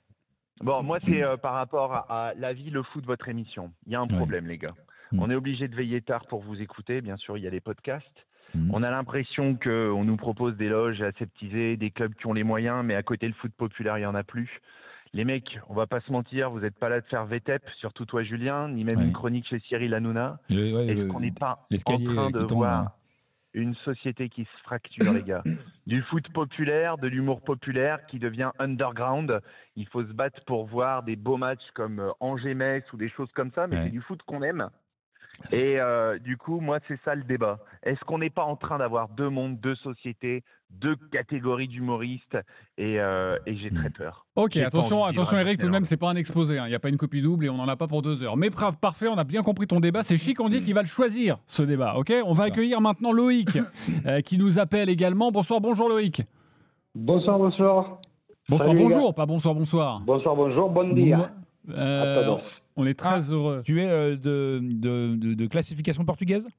Bon, moi, c'est par rapport à la vie, le foot, votre émission. Il y a un problème, les gars. On est obligé de veiller tard pour vous écouter. Bien sûr, il y a les podcasts. On a l'impression qu'on nous propose des loges aseptisées, des clubs qui ont les moyens, mais à côté, le foot populaire, il n'y en a plus. Les mecs, on va pas se mentir, vous n'êtes pas là de faire VTEP, surtout toi, Julien, ni même Ouais. une chronique chez Cyril Hanouna. Est-ce qu'on n'est pas en l'escalier train de qui tombe, voir une société qui se fracture, les gars? Du foot populaire, de l'humour populaire qui devient underground. Il faut se battre pour voir des beaux matchs comme Angers-Metz ou des choses comme ça, mais Ouais. c'est du foot qu'on aime. Et du coup, moi, c'est ça le débat. Est-ce qu'on n'est pas en train d'avoir deux mondes, deux sociétés, deux catégories d'humoristes et j'ai très peur. Ok, J'ai pas attention, envie de vivre à Eric, tout de même, Disneyland. c'est pas un exposé. Il n'y a pas une copie double et on n'en a pas pour 2 heures. Mais parfait, on a bien compris ton débat. C'est Chicandier qui va le choisir, ce débat. Ok, on va accueillir maintenant Loïc, qui nous appelle également. Bonjour Loïc. Bonsoir. Bonsoir, Salut, les bonjour, pas bonsoir. Bonjour, bon dia. Euh, on est très heureux. Tu es de classification portugaise?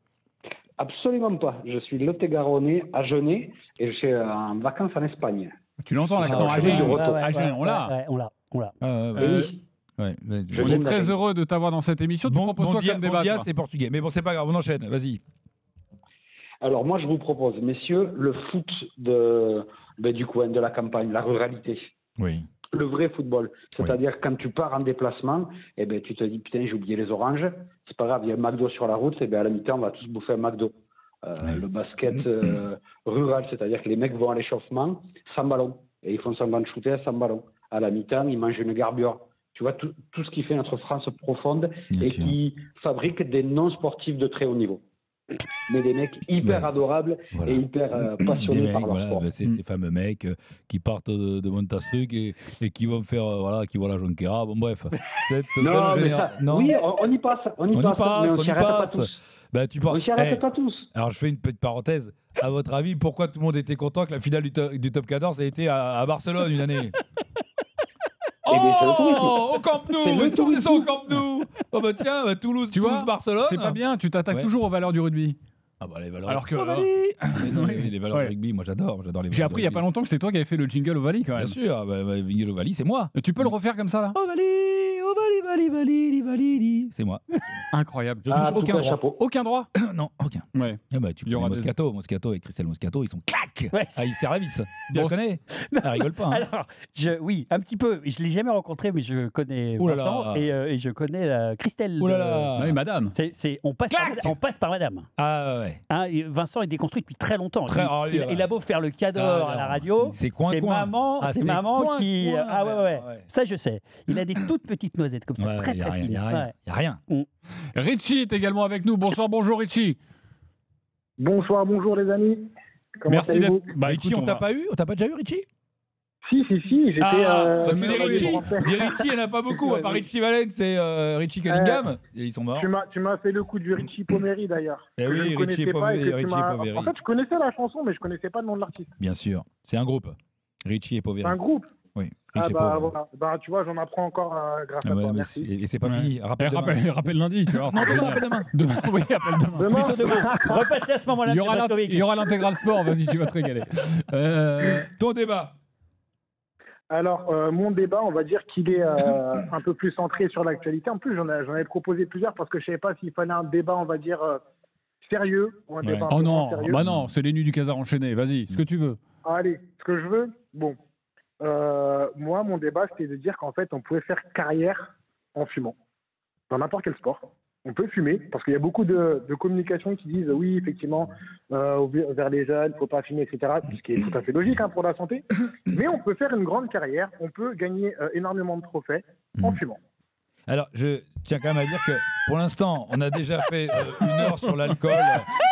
Absolument pas. Je suis lot-et-garonnais, à Genève, et je suis en vacances en Espagne. Tu l'entends, l'accent Ah, Agen. de retour. Agen, on l'a. Ouais, on l'a. Ah, ouais. Euh, Oui. Ouais, vas-y. Je On viens est très d'arriver. heureux de t'avoir dans cette émission. Tu proposes quoi comme débat, toi c'est portugais. Mais bon, c'est pas grave, on enchaîne. Vas-y. Alors moi, je vous propose, messieurs, le foot du coin, de la campagne, la ruralité. Oui. Le vrai football. C'est-à-dire, quand tu pars en déplacement, eh ben, tu te dis, putain, j'ai oublié les oranges. C'est pas grave, il y a un McDo sur la route. Eh ben, à la mi-temps, on va tous bouffer un McDo. Le basket rural, c'est-à-dire que les mecs vont à l'échauffement sans ballon. Et ils font semblant de shooter sans ballon. À la mi-temps, ils mangent une garbure. Tu vois, tout ce qui fait notre France profonde Bien et sûr. qui fabrique des non-sportifs de très haut niveau. Mais des mecs hyper Ouais. adorables Voilà. et hyper Des passionnés mecs, par leur voilà, sport. bah, c'est ces fameux mecs qui partent de Montastruc et qui vont faire, qui vont à la Jonquera. Bon, bref. Cette Non, belle mais généra- ça, non. oui, on y passe, On y passe, mais on on s'y y arrête pas passe. tous. Bah, tu On parles. s'y arrête pas tous. Alors, je fais une petite parenthèse. À votre avis, pourquoi tout le monde était content que la finale du top 14 ait été à Barcelone une année? Eh bien, c'est le tourisme. Au Camp Nou! C'est le Ils ont fait ça au tourisme. Camp Nou! Oh bah tiens, Toulouse, Tu vois, Barcelone. c'est pas bien, tu t'attaques Ouais. toujours aux valeurs du rugby. Ah bah les valeurs. Alors que- Ovalie. Mais non, mais les valeurs Ouais. du rugby, moi j'adore les valeurs. J'ai appris il y a pas longtemps que c'était toi qui avais fait le jingle Ovalie quand même. Bien sûr, Vignel Ovalie, c'est moi. Tu peux le refaire comme ça là? Ovalie, c'est moi. Incroyable. Je Ah, touche tout aucun cas, droit. chapeau. Aucun droit? Non, aucun. Ouais. Ah bah, tu Il y connais aura des- Moscato et Christelle Moscato, ils sont clac. Ouais, Ah, ils servent. Tu Bon, la connais? Elle rigole pas. Hein. Alors, oui, un petit peu. Je l'ai jamais rencontré, mais je connais Ouh là Vincent là. et je connais Christelle. Oh là là. Oui, madame. On passe par madame. Ah ouais. Hein, et Vincent est déconstruit depuis très longtemps. Très- oh, lui, Il a beau faire le cadre Ah, à la non. radio. C'est coin. C'est maman, Ah, c'est maman coin, qui. coin, Ah ouais. ouais. Ça, je sais. Il a des toutes petites noisettes comme comme ça, Ouais, très il y a très rien, fine. il y a rien. Ouais. Il y a rien. Richie est également avec nous. Bonsoir, bonjour Richie. Bonsoir, bonjour les amis. Comment Merci d'être. allez-vous? Bah, Richie, écoute, on t'a pas eu? On t'a pas déjà eu, Richie? Si, j'étais... Parce que des dans les Richie, Français. il n'y en a pas beaucoup. À part Richie Valens et Richie Cunningham. Et ils sont morts. Tu m'as fait le coup du Richie Pomeri d'ailleurs. Eh que je oui, ne Richie connaissais pas et que tu Richie m'as- Poveri. En fait, je connaissais la chanson, mais je connaissais pas le nom de l'artiste. Bien sûr. C'est un groupe. Richie et Poveri. C'est un groupe. Oui. Ah Richie et bah Poveri. voilà. Bah tu vois, j'en apprends encore grâce à Ouais, toi. mais Merci. et c'est pas Ouais. fini. Rappelle Rappelle lundi, tu vois. Non, c'est demain, génial. rappelle demain. Demain, oui, appelle demain. Demain. Plutôt demain. Repassez à ce moment-là. Il y aura Monsieur Bastovic. l'intégral sport, vas-y, tu vas te régaler. Ton débat. Alors, mon débat, on va dire qu'il est un peu plus centré sur l'actualité. En plus, j'en avais proposé plusieurs parce que je savais pas s'il fallait un débat, on va dire, sérieux ou un Ouais. débat un Oh peu moins non, sérieux. bah non, c'est les nuits du Casar enchaîné. Vas-y, ce que tu veux. Allez, ce que je veux, bon. Moi, mon débat, c'était de dire qu'en fait, on pouvait faire carrière en fumant. Dans n'importe quel sport. On peut fumer, parce qu'il y a beaucoup de communications qui disent oui, effectivement, vers les jeunes, il ne faut pas fumer, etc. Ce qui est tout à fait logique pour la santé. Mais on peut faire une grande carrière, on peut gagner énormément de trophées en fumant. Alors, je tiens quand même à dire que pour l'instant, on a déjà fait 1 heure sur l'alcool.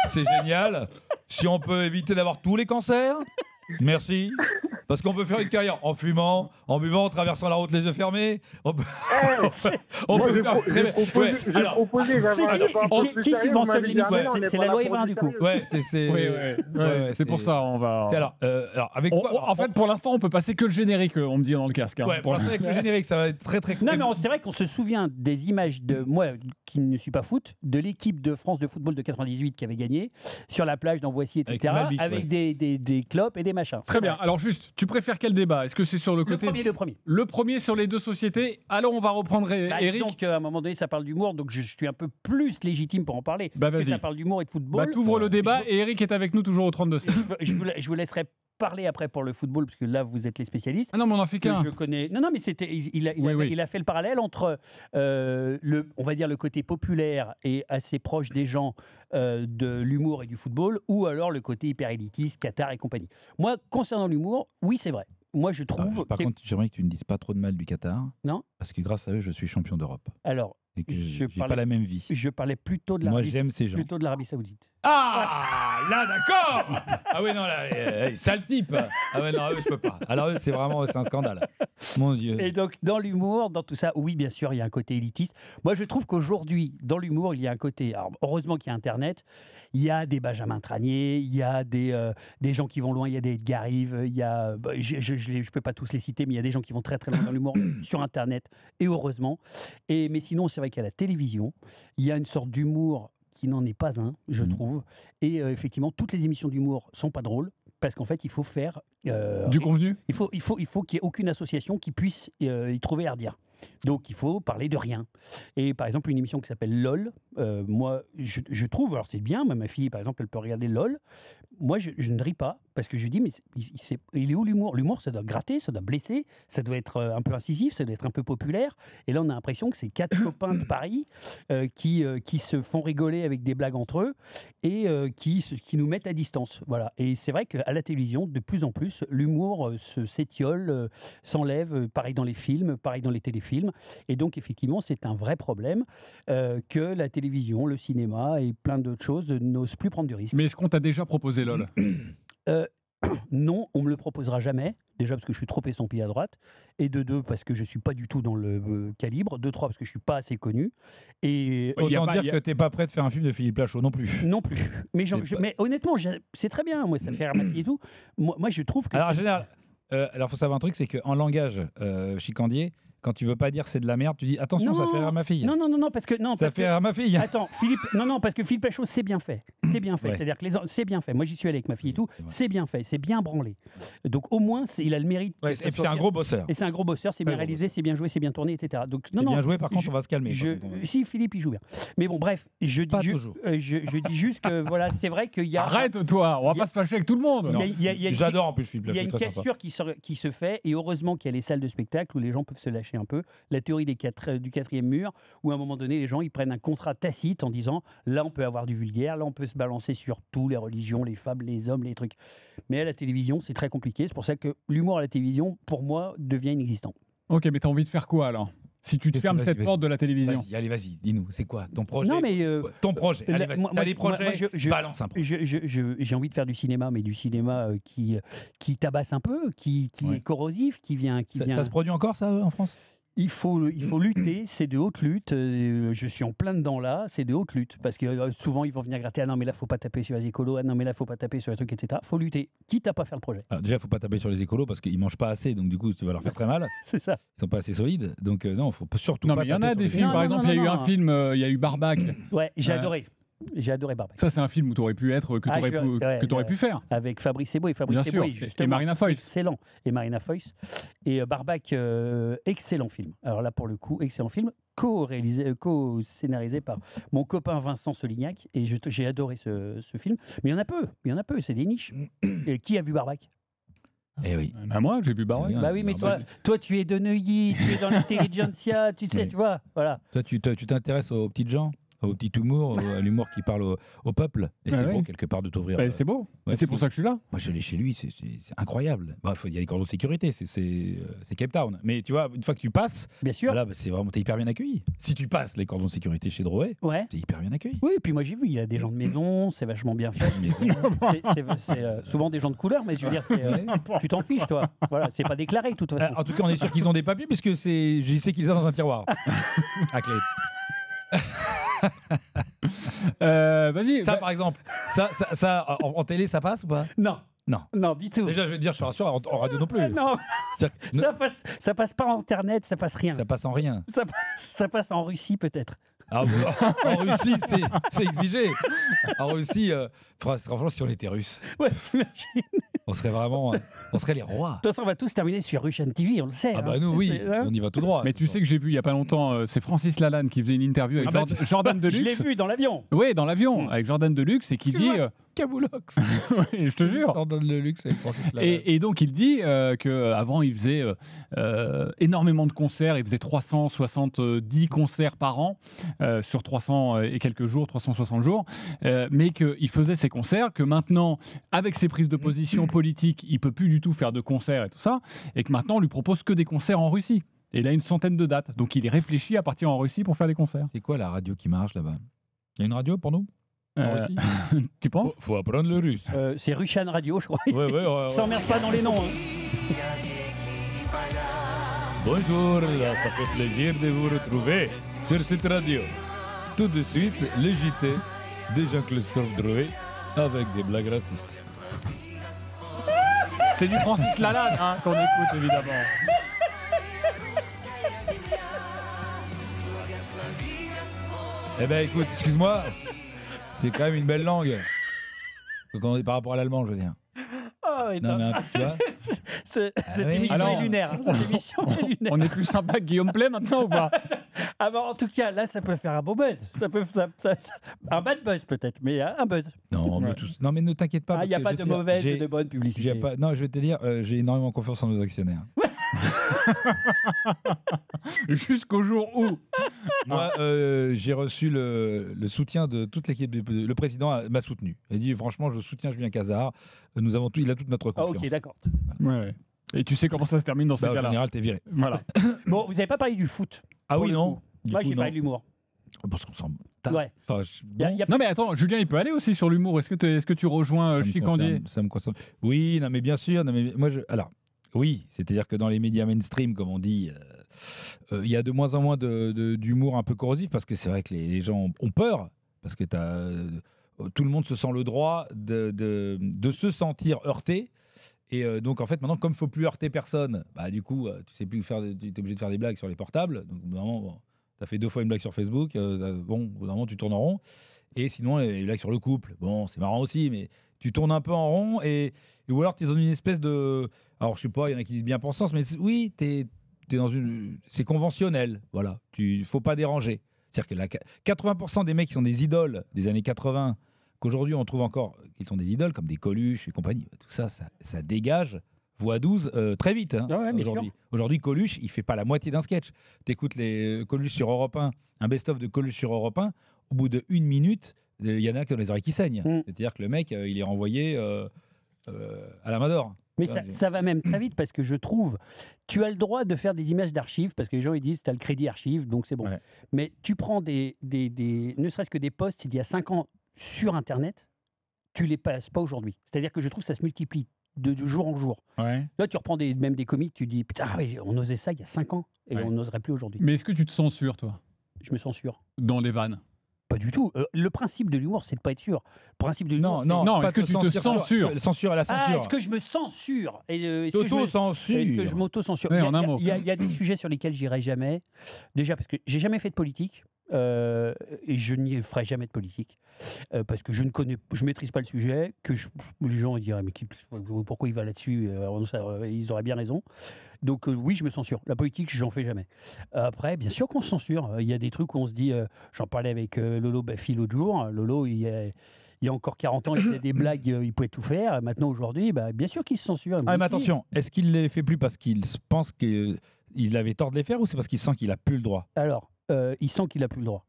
C'est génial. Si on peut éviter d'avoir tous les cancers, merci. Parce qu'on peut faire une carrière en fumant, en buvant, en traversant la route les yeux fermés. On peut, on Moi, peut j'ai faire pro- très j'ai proposé, j'ai alors, proposé, C'est j'avais un débat un peu qui plus sérieux, subventionne on m'avait dit, l'émission? ah, mais non, on n'est C'est pas la là loi pour Evin, du du coup. sérieux. ouais, c'est C'est pour ça, on va. C'est alors avec quoi En fait, pour l'instant, on peut passer que le générique, on me dit dans le casque. hein. ouais, pour l'instant, avec le générique, ça va être très très. Non, mais c'est vrai qu'on se souvient des images de moi, qui ne suis pas foot, de l'équipe de France de football de 98 qui avait gagné sur la plage dans Voici, etc. Avec Malbich, Avec ouais. des clopes et des machins. Très bien. Alors juste, tu préfères quel débat? Est-ce que c'est sur le côté Le premier. Le premier sur les deux sociétés. Alors on va reprendre Bah, Eric. disons qu'à un moment donné, ça parle d'humour, donc je suis un peu plus légitime pour en parler. Bah, Parce que vas-y. ça parle d'humour et de football. Bah, t'ouvres le débat et Eric est avec nous toujours au 32. Je vous laisserai parler après pour le football, parce que là, vous êtes les spécialistes. Ah non, mais on en fait Que qu'un. je connais. Non, mais c'était. Oui. Il a fait le parallèle entre on va dire le côté populaire et assez proche des gens de l'humour et du football, ou alors le côté hyper élitiste, Qatar et compagnie. Moi, concernant l'humour, oui, c'est vrai. Moi, je trouve. Par contre, j'aimerais que tu ne dises pas trop de mal du Qatar. Non. Parce que grâce à eux, je suis champion d'Europe. Alors, Et que Je j'ai parlais- pas la même vie. je parlais plutôt de Moi, l'Arabie. j'aime ces gens. Plutôt de l'Arabie Saoudite. Ah, là, d'accord. Ah ouais, non, là, sale type. Ah ouais, non, eux, je peux pas. Alors eux, c'est un scandale. Mon Dieu. Et donc, dans l'humour, dans tout ça, oui, bien sûr, il y a un côté élitiste. Moi, je trouve qu'aujourd'hui, dans l'humour, il y a un côté. Alors, heureusement qu'il y a Internet. Il y a des Benjamin Tranier, il y a des gens qui vont loin, il y a des Edgar Rive, il y a. Je peux pas tous les citer, mais il y a des gens qui vont très, très loin dans l'humour sur Internet, et heureusement. Mais sinon, c'est vrai qu'il y a la télévision. Il y a une sorte d'humour qui n'en est pas un, je trouve. Et effectivement, toutes les émissions d'humour sont pas drôles. Parce qu'en fait, il faut faire Du convenu. il faut qu'il n'y ait aucune association qui puisse y trouver à redire. Donc, il faut parler de rien. Et par exemple, une émission qui s'appelle LOL, moi, je trouve, alors c'est bien, ma fille, par exemple, elle peut regarder LOL. Moi, je ne ris pas, parce que je dis, mais il est où l'humour? L'humour, ça doit gratter, ça doit blesser, ça doit être un peu incisif, ça doit être un peu populaire. Et là, on a l'impression que c'est 4 copains de Paris qui se font rigoler avec des blagues entre eux et qui nous mettent à distance. Voilà. Et c'est vrai qu'à la télévision, de plus en plus, l'humour s'étiole, s'enlève, pareil dans les films, pareil dans les téléfilms. Et donc, effectivement, c'est un vrai problème que la télévision, le cinéma et plein d'autres choses n'osent plus prendre du risque. Mais est-ce qu'on t'a déjà proposé LOL? Non, on me le proposera jamais. Déjà parce que je suis trop estampillé à droite, et de deux parce que je suis pas du tout dans le calibre, de trois parce que je suis pas assez connu. Et Autant dire que t'es pas prêt de faire un film de Philippe Lachaud non plus. non plus. Mais, mais honnêtement, c'est très bien. Moi, ça fait rire ma fille et tout. Moi, je trouve que. Alors en général, faut savoir un truc, c'est qu'en langage chicandier, quand tu veux pas dire c'est de la merde, tu dis attention, Non, ça fait rire à ma fille. Non, parce que non. Ça parce fait que- rire à ma fille. Attends, Philippe. Non, parce que Philippe Lachaud, c'est bien fait. C'est bien fait. Ouais. C'est-à-dire que c'est bien fait. Moi, j'y suis allé avec ma fille et tout. C'est vrai. C'est bien fait. C'est bien branlé. Donc, au moins, il a le mérite. Ouais, que ça et puis soit c'est un bien. gros bosseur. Et c'est un gros bosseur. C'est Très bien gros réalisé, c'est bien joué, c'est bien tourné, etc. Donc, C'est bien joué, par contre, on va se calmer. par contre. Si Philippe il joue bien. Mais bon, bref, je Pas dis, toujours. je dis juste que voilà, c'est vrai qu'il y a. Arrête, toi, on va il y a- pas se fâcher avec tout le monde. il y a une- J'adore en plus Philippe Il y a Lachaud, une très sympa. cassure qui se fait, et heureusement qu'il y a les salles de spectacle où les gens peuvent se lâcher un peu. La théorie du quatrième mur, où à un moment donné, les gens ils prennent un contrat tacite en disant là, on peut avoir du vulgaire, là, on peut se balancer sur tout, les religions, les fables, les hommes, les trucs. Mais à la télévision, c'est très compliqué. C'est pour ça que l'humour à la télévision, pour moi, devient inexistant. Ok, mais t'as envie de faire quoi alors? Si tu te fermes Vas-y, cette vas-y. porte de la télévision. Vas-y, allez, vas-y, dis-nous, c'est quoi ton projet? Non, mais Ton projet, allez, vas-y. T'as des projets, balance un projet. j'ai envie de faire du cinéma, mais du cinéma qui tabasse un peu, qui Ouais. est corrosif, qui vient. Ça se produit encore, ça, en France? Il faut lutter, c'est de haute lutte. Je suis en plein dedans là, c'est de haute lutte. Parce que souvent, ils vont venir gratter. Ah non, mais là, faut pas taper sur les écolos. Ah non, mais là, faut pas taper sur les trucs, etc. Faut lutter, quitte à pas faire le projet. Alors, déjà, il ne faut pas taper sur les écolos parce qu'ils ne mangent pas assez, donc du coup, tu vas leur faire très mal. C'est ça. Ils ne sont pas assez solides. Donc, non, il ne faut surtout Non, pas mais il y en taper a sur des les films, écolos. par exemple, il y a eu un film, il y a eu Barbac. Ouais, j'ai adoré. J'ai adoré Barbac. Ça, c'est un film où tu aurais pu être, que tu aurais pu faire. Avec Fabrice Eboué. Bien sûr. Et Marina Foïs. Excellent. Et Marina Foïs. Et Barbac, excellent film. Alors là, pour le coup, excellent film. Co-scénarisé par mon copain Vincent Solignac. Et j'ai adoré ce film. Mais il y en a peu. C'est des niches. Et qui a vu Barbac? Eh oui. Bah, moi, j'ai vu Barbac. Bah oui, mais toi, tu es de Neuilly, tu es dans l'intelligentsia, tu sais, Oui. tu vois. Voilà. Toi, tu t'intéresses aux petites gens, au petit humour, à l'humour qui parle au peuple. Et Ah c'est ouais. beau, quelque part, de t'ouvrir. Bah, c'est beau. Ouais, C'est pour ça que je suis là. Moi, je l'ai chez lui, c'est incroyable. Bref, il y a des cordons de sécurité, c'est Cape Town. Mais tu vois, une fois que tu passes, Bien sûr. voilà, bah, c'est vraiment, t'es hyper bien accueilli. Si tu passes les cordons de sécurité chez Drouet, Ouais. t'es hyper bien accueilli. Oui, puis moi j'ai vu, il y a des gens de maison, c'est vachement bien fait. C'est souvent des gens de couleur, mais je veux dire, tu t'en fiches, toi. Voilà, c'est pas déclaré, de toute façon. En tout cas, on est sûr qu'ils ont des papiers, puisque je sais qu'ils les ont dans un tiroir. À clé. Vas-y. Ça, par exemple, ça en télé, ça passe ou pas? Non. Non. Non, du tout. Déjà, je vais te dire, je te rassure, en radio non plus. Non, C'est-à-dire que ça passe pas en internet, ça passe rien. ça passe en rien. Ça passe en Russie peut-être. Ah, bah, en Russie, c'est exigé. En Russie, franchement, si on était russe, Ouais, t'imagines. on serait les rois. De toute façon, on va tous terminer sur Russian TV, on le sait. Ah bah hein. nous, oui, C'est- hein. on y va tout droit. Mais tu sais que j'ai vu il y a pas longtemps, c'est Francis Lalanne qui faisait une interview avec Jordan Je l'ai Deluxe. vu dans l'avion. Oui, dans l'avion, avec Jordan Deluxe, et qui dit. Kaboulox. Oui, je te jure. On donne le luxe avec Francis Lalanne. Et donc il dit qu'avant il faisait énormément de concerts, il faisait 370 concerts par an sur 300 et quelques jours, 360 jours, mais qu'il faisait ces concerts, que maintenant avec ses prises de position politiques il peut plus du tout faire de concerts et tout ça, et que maintenant on lui propose que des concerts en Russie. Et il a une centaine de dates, donc il est réfléchi à partir en Russie pour faire des concerts. C'est quoi la radio qui marche là-bas? Il y a une radio pour nous en Russie? Tu penses? Faut apprendre le russe. C'est Russian Radio, je crois. Ouais. S'emmerde pas dans les noms. hein. Bonjour, là, ça fait plaisir de vous retrouver sur cette radio. Tout de suite, le JT de Jean-Christophe Drouet avec des blagues racistes. C'est du Francis Lalanne hein, qu'on écoute évidemment. Eh ben écoute, excuse-moi, c'est quand même une belle langue. Donc on est par rapport à l'allemand, je veux dire. Oh, mais Non, mais tu vois, Cette oui. émission Alors, est lunaire. hein, cette émission est lunaire. On est plus sympa que Guillaume Play maintenant ou pas? Ah bah, en tout cas, là, ça peut faire un beau buzz. Un bad buzz peut-être, mais un buzz. non, mais non, mais ne t'inquiète pas. Il parce n'y a que pas je vais de te dire, mauvaise j'ai- et de bonne publicité. j'ai pas- Non, je vais te dire, j'ai énormément confiance en nos actionnaires. Jusqu'au jour où. Moi, j'ai reçu le soutien de toute l'équipe. Le président m'a soutenu. Il a dit franchement, je soutiens Julien Cazard. Il a toute notre Ah, confiance. ok, d'accord. Ouais. Et tu sais comment ça se termine dans ces Bah, en cas-là. général, t'es viré. Voilà. Bon, vous n'avez pas parlé du foot. Ah pour oui, le non. coup. Du Moi, coup, j'ai non. parlé de l'humour. Parce qu'on s'en. Ouais. Enfin, Y a Non mais attends, Julien il peut aller aussi sur l'humour. Est-ce que tu rejoins ça me Chicandier? concerne, ça me concerne. Oui, non, mais bien sûr. Non, mais moi, alors, oui, c'est-à-dire que dans les médias mainstream, comme on dit, il y a de moins en moins d'humour un peu corrosif parce que c'est vrai que les gens ont peur parce que tout le monde se sent le droit de se sentir heurté. Et donc, en fait, maintenant, comme il ne faut plus heurter personne, bah, du coup, tu sais plus faire, tu es obligé de faire des blagues sur les portables. Donc, vraiment, tu as fait 2 fois une blague sur Facebook. Bon, au bout d'un moment, tu tournes en rond. Et sinon, les blagues sur le couple, bon, c'est marrant aussi, mais tu tournes un peu en rond. Ou alors, tu es dans une espèce de. Alors, je sais pas, il y en a qui disent bien pour sens, mais oui, tu es dans une. C'est conventionnel. Voilà. Il faut pas déranger. C'est-à-dire que 80% des mecs qui sont des idoles des années 80, qu'aujourd'hui on trouve encore qu'ils sont des idoles, comme des Coluche et compagnie, tout ça, ça dégage, voix 12, très vite. Hein, Ouais, bien aujourd'hui. sûr. Aujourd'hui, Coluche, il fait pas la moitié d'un sketch. Tu écoutes les Coluche sur Europe 1, un best-of de Coluche sur Europe 1, au bout de 1 minute, il y en a qui ont les oreilles qui saignent. Mm. C'est-à-dire que le mec, il est renvoyé à la Mador. Mais ça va même très vite parce que je trouve, tu as le droit de faire des images d'archives parce que les gens ils disent tu as le crédit archive donc c'est bon. Ouais. Mais tu prends ne serait-ce que des posts il y a 5 ans sur Internet, tu les passes pas aujourd'hui. C'est-à-dire que je trouve que ça se multiplie de jour en jour. Ouais. Là tu reprends même des comiques, tu dis putain on osait ça il y a 5 ans et on n'oserait plus aujourd'hui. Mais est-ce que tu te censures, toi, Je me censure. dans les vannes? Pas du tout. Le principe de l'humour, c'est de pas être sûr. Le principe de l'humour, Non, pas est-ce que tu te censures? Censure à la censure. est-ce que je me censure est-ce que je T'auto-censures. Est-ce que je m'auto-censure? Ouais, en un mot. Il y a des sujets sur lesquels j'irai jamais. Déjà parce que j'ai jamais fait de politique et je n'y ferai jamais de politique parce que je maîtrise pas le sujet. Les gens ils diraient mais pourquoi il va là-dessus? Ils auraient bien raison. Donc oui, je me censure. La politique, j'en fais jamais. Après, bien sûr qu'on se censure. Il y a des trucs où on se dit. J'en parlais avec Lolo Baffy l'autre jour. Lolo, il y a encore 40 ans, il faisait des blagues, il pouvait tout faire. Maintenant, aujourd'hui, bien sûr qu'il se censure. Ah, mais attention, est-ce qu'il ne les fait plus parce qu'il pense qu'il avait tort de les faire ou c'est parce qu'il sent qu'il n'a plus le droit? Alors, il sent qu'il n'a plus le droit.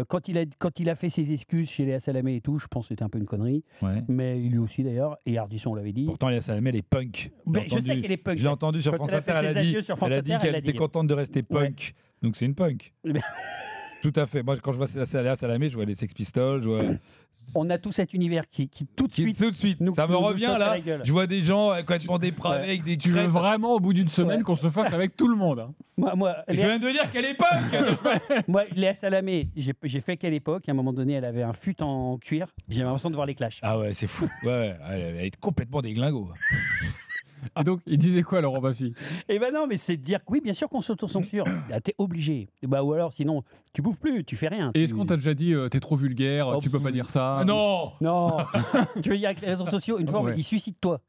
Quand il a fait ses excuses chez Léa Salamé et tout, je pense que c'était un peu une connerie. Ouais. Mais lui aussi d'ailleurs, et Ardisson l'avait dit. Pourtant, Léa Salamé, elle est punk. Mais je sais qu'elle est punk. Je l'ai entendu sur Quand France elle a fait Inter, ses adieux sur France elle a dit Inter, qu'elle elle a était dit. contente de rester punk. Donc c'est une punk. Eh bien- Tout à fait. Moi, quand je vois Léa Salamé, je vois les Sex Pistols, je vois... On a tout cet univers qui tout de suite. Tout de suite. nous- Ça me nous revient saute à là. la gueule. Je vois des gens complètement dépravés avec des Tu veux crêpes. vraiment, au bout d'une semaine, qu'on se fasse avec tout le monde, hein? Moi, Je viens de dire qu'elle est punk. Moi, Léa Salamé, j'ai fait qu'à l'époque, à un moment donné, elle avait un fut en cuir. J'ai l'impression de voir les clashs. Ah ouais, c'est fou. Ouais, elle est complètement déglingo. Et donc, il disait quoi, Laurent Baffy? Et ben non, mais c'est de dire que oui, bien sûr qu'on s'auto-censure. T'es obligé. Ou alors, sinon, tu bouffes plus, tu fais rien. Et est-ce qu'on t'a déjà dit t'es trop vulgaire, tu peux pas dire ça? Ah non. Non. Tu veux dire avec les réseaux sociaux, une fois on Ouais. m'a dit suicide-toi.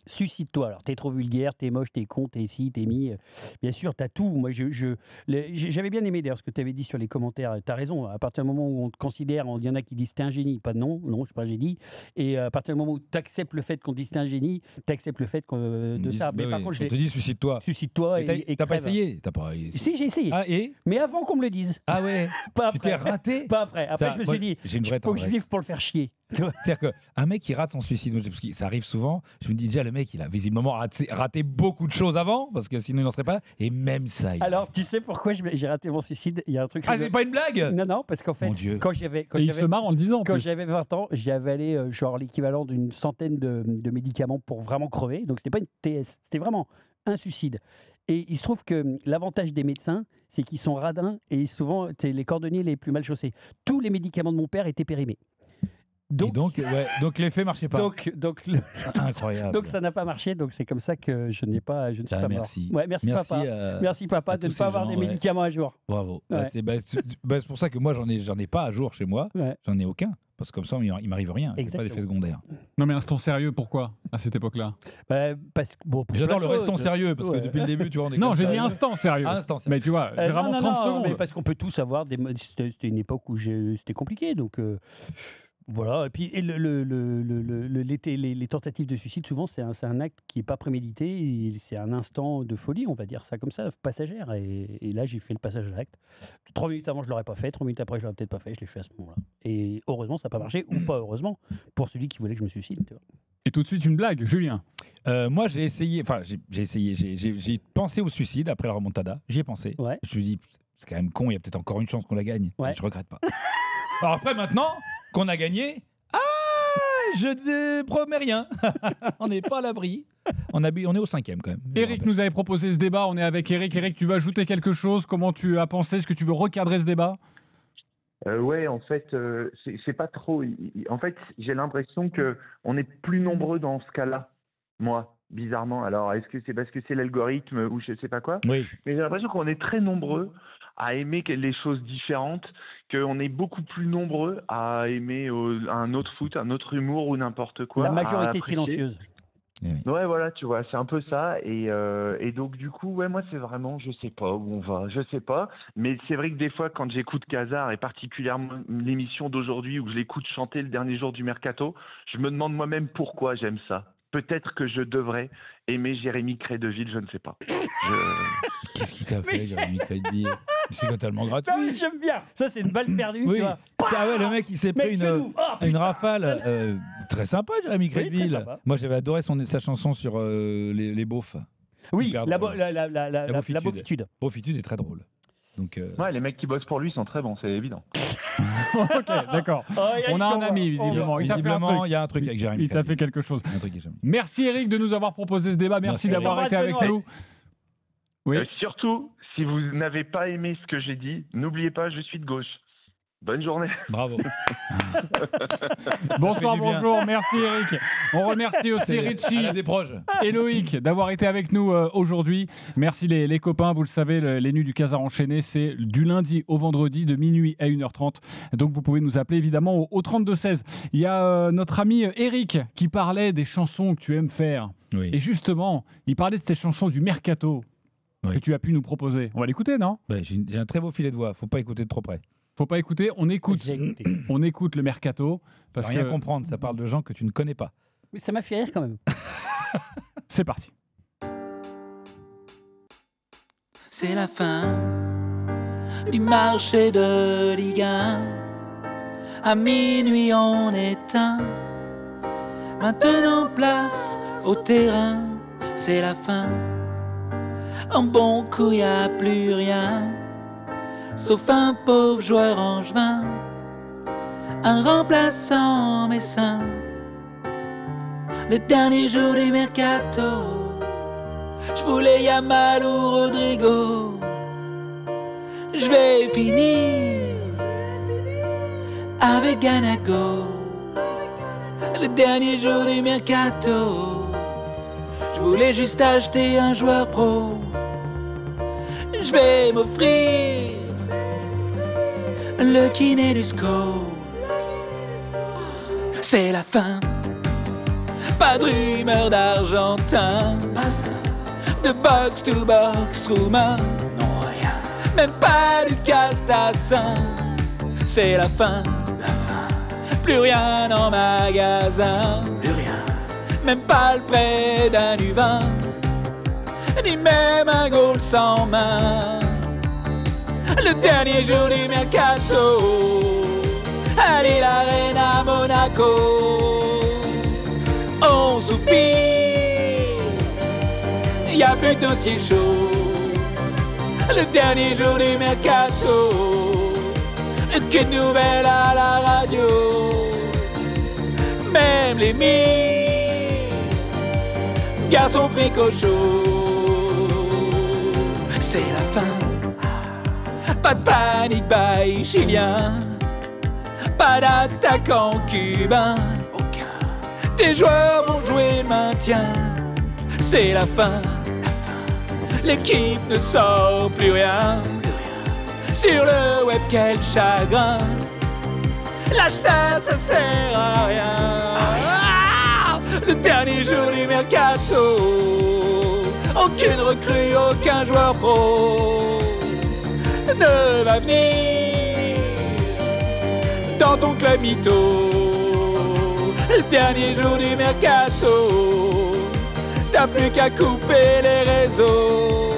Suicide-toi. Alors, t'es trop vulgaire, t'es moche, t'es con, t'es ci, t'es mi. Bien sûr, t'as tout. Moi, j'avais bien aimé d'ailleurs ce que t'avais dit sur les commentaires. T'as raison. À partir du moment où on te considère, il y en a qui disent t'es un génie. Pas de non, je suis pas un génie. Et à partir du moment où t'acceptes le fait qu'on te dise t'es un génie, t'acceptes le fait de ça. Mais par contre, on te dit suicide-toi. suicide-toi et T'as pas crève. essayé? T'as pas. Si, j'ai essayé. Ah et? Mais avant qu'on me le dise. Ah ouais. Pas Tu t'es après. raté? Pas après. Après, Ça, je me moi, suis dit, j'ai une vraie faut que je tendresse. vive pour le faire chier. C'est-à-dire qu'un mec qui rate son suicide, parce que ça arrive souvent, je me dis déjà, le mec, il a visiblement raté beaucoup de choses avant, parce que sinon il n'en serait pas là, et même ça. Alors, tu sais pourquoi j'ai raté mon suicide? Il y a un truc. Ah, c'est pas une blague? Non, parce qu'en fait, Mon Dieu. quand j'avais. Et il se marre en le disant, en Quand plus. j'avais 20 ans, j'ai avalé genre l'équivalent d'une centaine de médicaments pour vraiment crever. Donc, c'était pas une TS, c'était vraiment un suicide. Et il se trouve que l'avantage des médecins, c'est qu'ils sont radins et souvent, c'est les cordonniers les plus mal chaussés. Tous les médicaments de mon père étaient périmés. Donc, donc l'effet marchait pas. Incroyable. Donc ça n'a pas marché, donc c'est comme ça que je ne suis pas merci. mort. Ouais, merci papa. Merci papa de ne pas avoir des médicaments à jour. Bravo. Ouais. C'est pour ça que moi j'en ai pas à jour chez moi. Ouais. J'en ai aucun. Parce que comme ça, il m'arrive rien. Il n'y a pas d'effet secondaire. Non, mais instant sérieux, pourquoi à cette époque-là? Parce que bon, j'adore le restant sérieux parce que depuis le début, tu vois, on est non, comme j'ai ça. dit instant sérieux. Instant sérieux. Mais tu vois, vraiment 30 secondes. Mais parce qu'on peut tous avoir des. C'était une époque où c'était compliqué, donc. Voilà, et puis les tentatives de suicide, souvent, c'est un acte qui n'est pas prémédité, c'est un instant de folie, on va dire ça comme ça, passagère. Et là, j'ai fait le passage à l'acte. 3 minutes avant, je ne l'aurais pas fait, 3 minutes après, je ne l'aurais peut-être pas fait, je l'ai fait à ce moment-là. Et heureusement, ça n'a pas marché, ou pas heureusement, pour celui qui voulait que je me suicide. Tu vois. Et tout de suite, une blague, Julien. Moi, j'ai essayé, j'ai pensé au suicide après la remontada, j'y ai pensé. Ouais. Je me suis dit, c'est quand même con, il y a peut-être encore une chance qu'on la gagne. Ouais. Je regrette pas. Alors après, maintenant qu'on a gagné, je ne promets rien. On n'est pas à l'abri. On est au 5e quand même. Eric nous avait proposé ce débat, on est avec Eric. Eric, tu veux ajouter quelque chose? Comment tu as pensé? Est-ce que tu veux recadrer ce débat? Ouais, en fait, c'est pas trop. En fait, j'ai l'impression que on est plus nombreux dans ce cas-là, moi, bizarrement. Alors, est-ce que c'est parce que c'est l'algorithme ou je sais pas quoi? Oui. Mais j'ai l'impression qu'on est très nombreux à aimer les choses différentes, qu'on est beaucoup plus nombreux à aimer un autre foot, un autre humour ou n'importe quoi. La à majorité apprécier. silencieuse. Ouais, voilà, tu vois, c'est un peu ça. Et donc, du coup, ouais, moi, c'est vraiment, je sais pas où on va, je sais pas. Mais c'est vrai que des fois, quand j'écoute Casar, et particulièrement l'émission d'aujourd'hui, où je l'écoute chanter le dernier jour du Mercato, je me demande moi-même pourquoi j'aime ça. Peut-être que je devrais aimer Jérémy Crédeville, je ne sais pas. Qu'est-ce qui t'a fait, Jérémy Crédeville? C'est totalement gratuit. Non, mais j'aime bien. Ça, c'est une balle perdue. Oui, Tu vois. le mec il s'est pris une rafale. Très sympa, Jérémy Crédville. sympa. Moi, j'avais adoré sa chanson sur les beaufs. Oui, Hyper la drôle. beaufitude. Beaufitude est très drôle. Donc, Ouais, les mecs qui bossent pour lui sont très bons, c'est évident. Ok, d'accord. On a un ami, visiblement. visiblement, il y a un truc avec Jérémy. Il t'a fait quelque chose. Un truc avec Jérémy. Merci Eric de nous avoir proposé ce débat. Merci d'avoir Eric. été avec nous. Oui. Surtout, si vous n'avez pas aimé ce que j'ai dit, n'oubliez pas, je suis de gauche. Bonne journée. Bravo. Bonsoir, bonjour. Merci Eric. On remercie aussi Richie des proches. et Loïc d'avoir été avec nous aujourd'hui. Merci les copains. Vous le savez, les nuits du Casar enchaîné, c'est du lundi au vendredi de minuit à 1h30. Donc vous pouvez nous appeler évidemment au 3216. Il y a notre ami Eric qui parlait des chansons que tu aimes faire. Oui. Et justement, il parlait de ces chansons du Mercato que tu as pu nous proposer. On va l'écouter, non ? J'ai un très beau filet de voix. Faut pas écouter de trop près. Faut pas écouter, on écoute le Mercato. Parce rien que... comprendre, ça parle de gens que tu ne connais pas. Mais ça m'a fait rire quand même. C'est parti. C'est la fin du marché de Ligue 1. À minuit on éteint. Maintenant place au terrain. C'est la fin. Un bon coup y a plus rien. Sauf un pauvre joueur angevin, un remplaçant messin. Le dernier jour du mercato, je voulais Yamal ou Rodrigo. Je vais finir avec Ganago. Le dernier jour du mercato, je voulais juste acheter un joueur pro. Je vais m'offrir le kiné du score. C'est la fin. Pas de rumeur d'argentin, de box to box roumain, non rien. Même pas du castassin. C'est la fin. Plus rien en magasin, plus rien. Même pas le prêt d'un U20, ni même un goal sans main. Le dernier jour du mercato, allez l'arène à Monaco. On soupire, y a plus de dossier chaud. Le dernier jour du mercato, que de nouvelles à la radio. Même les garçons fricot chaud. C'est la fin. Pas de panique by chilien, pas d'attaquant cubain, aucun. Tes joueurs vont jouer le maintien. C'est la fin. L'équipe ne sort plus rien. Sur le web quel chagrin. Lâche ça sert à rien. Le dernier jour du mercato, aucune recrue, aucun joueur pro ne va venir dans ton club mytho. Le dernier jour du mercato, t'as plus qu'à couper les réseaux.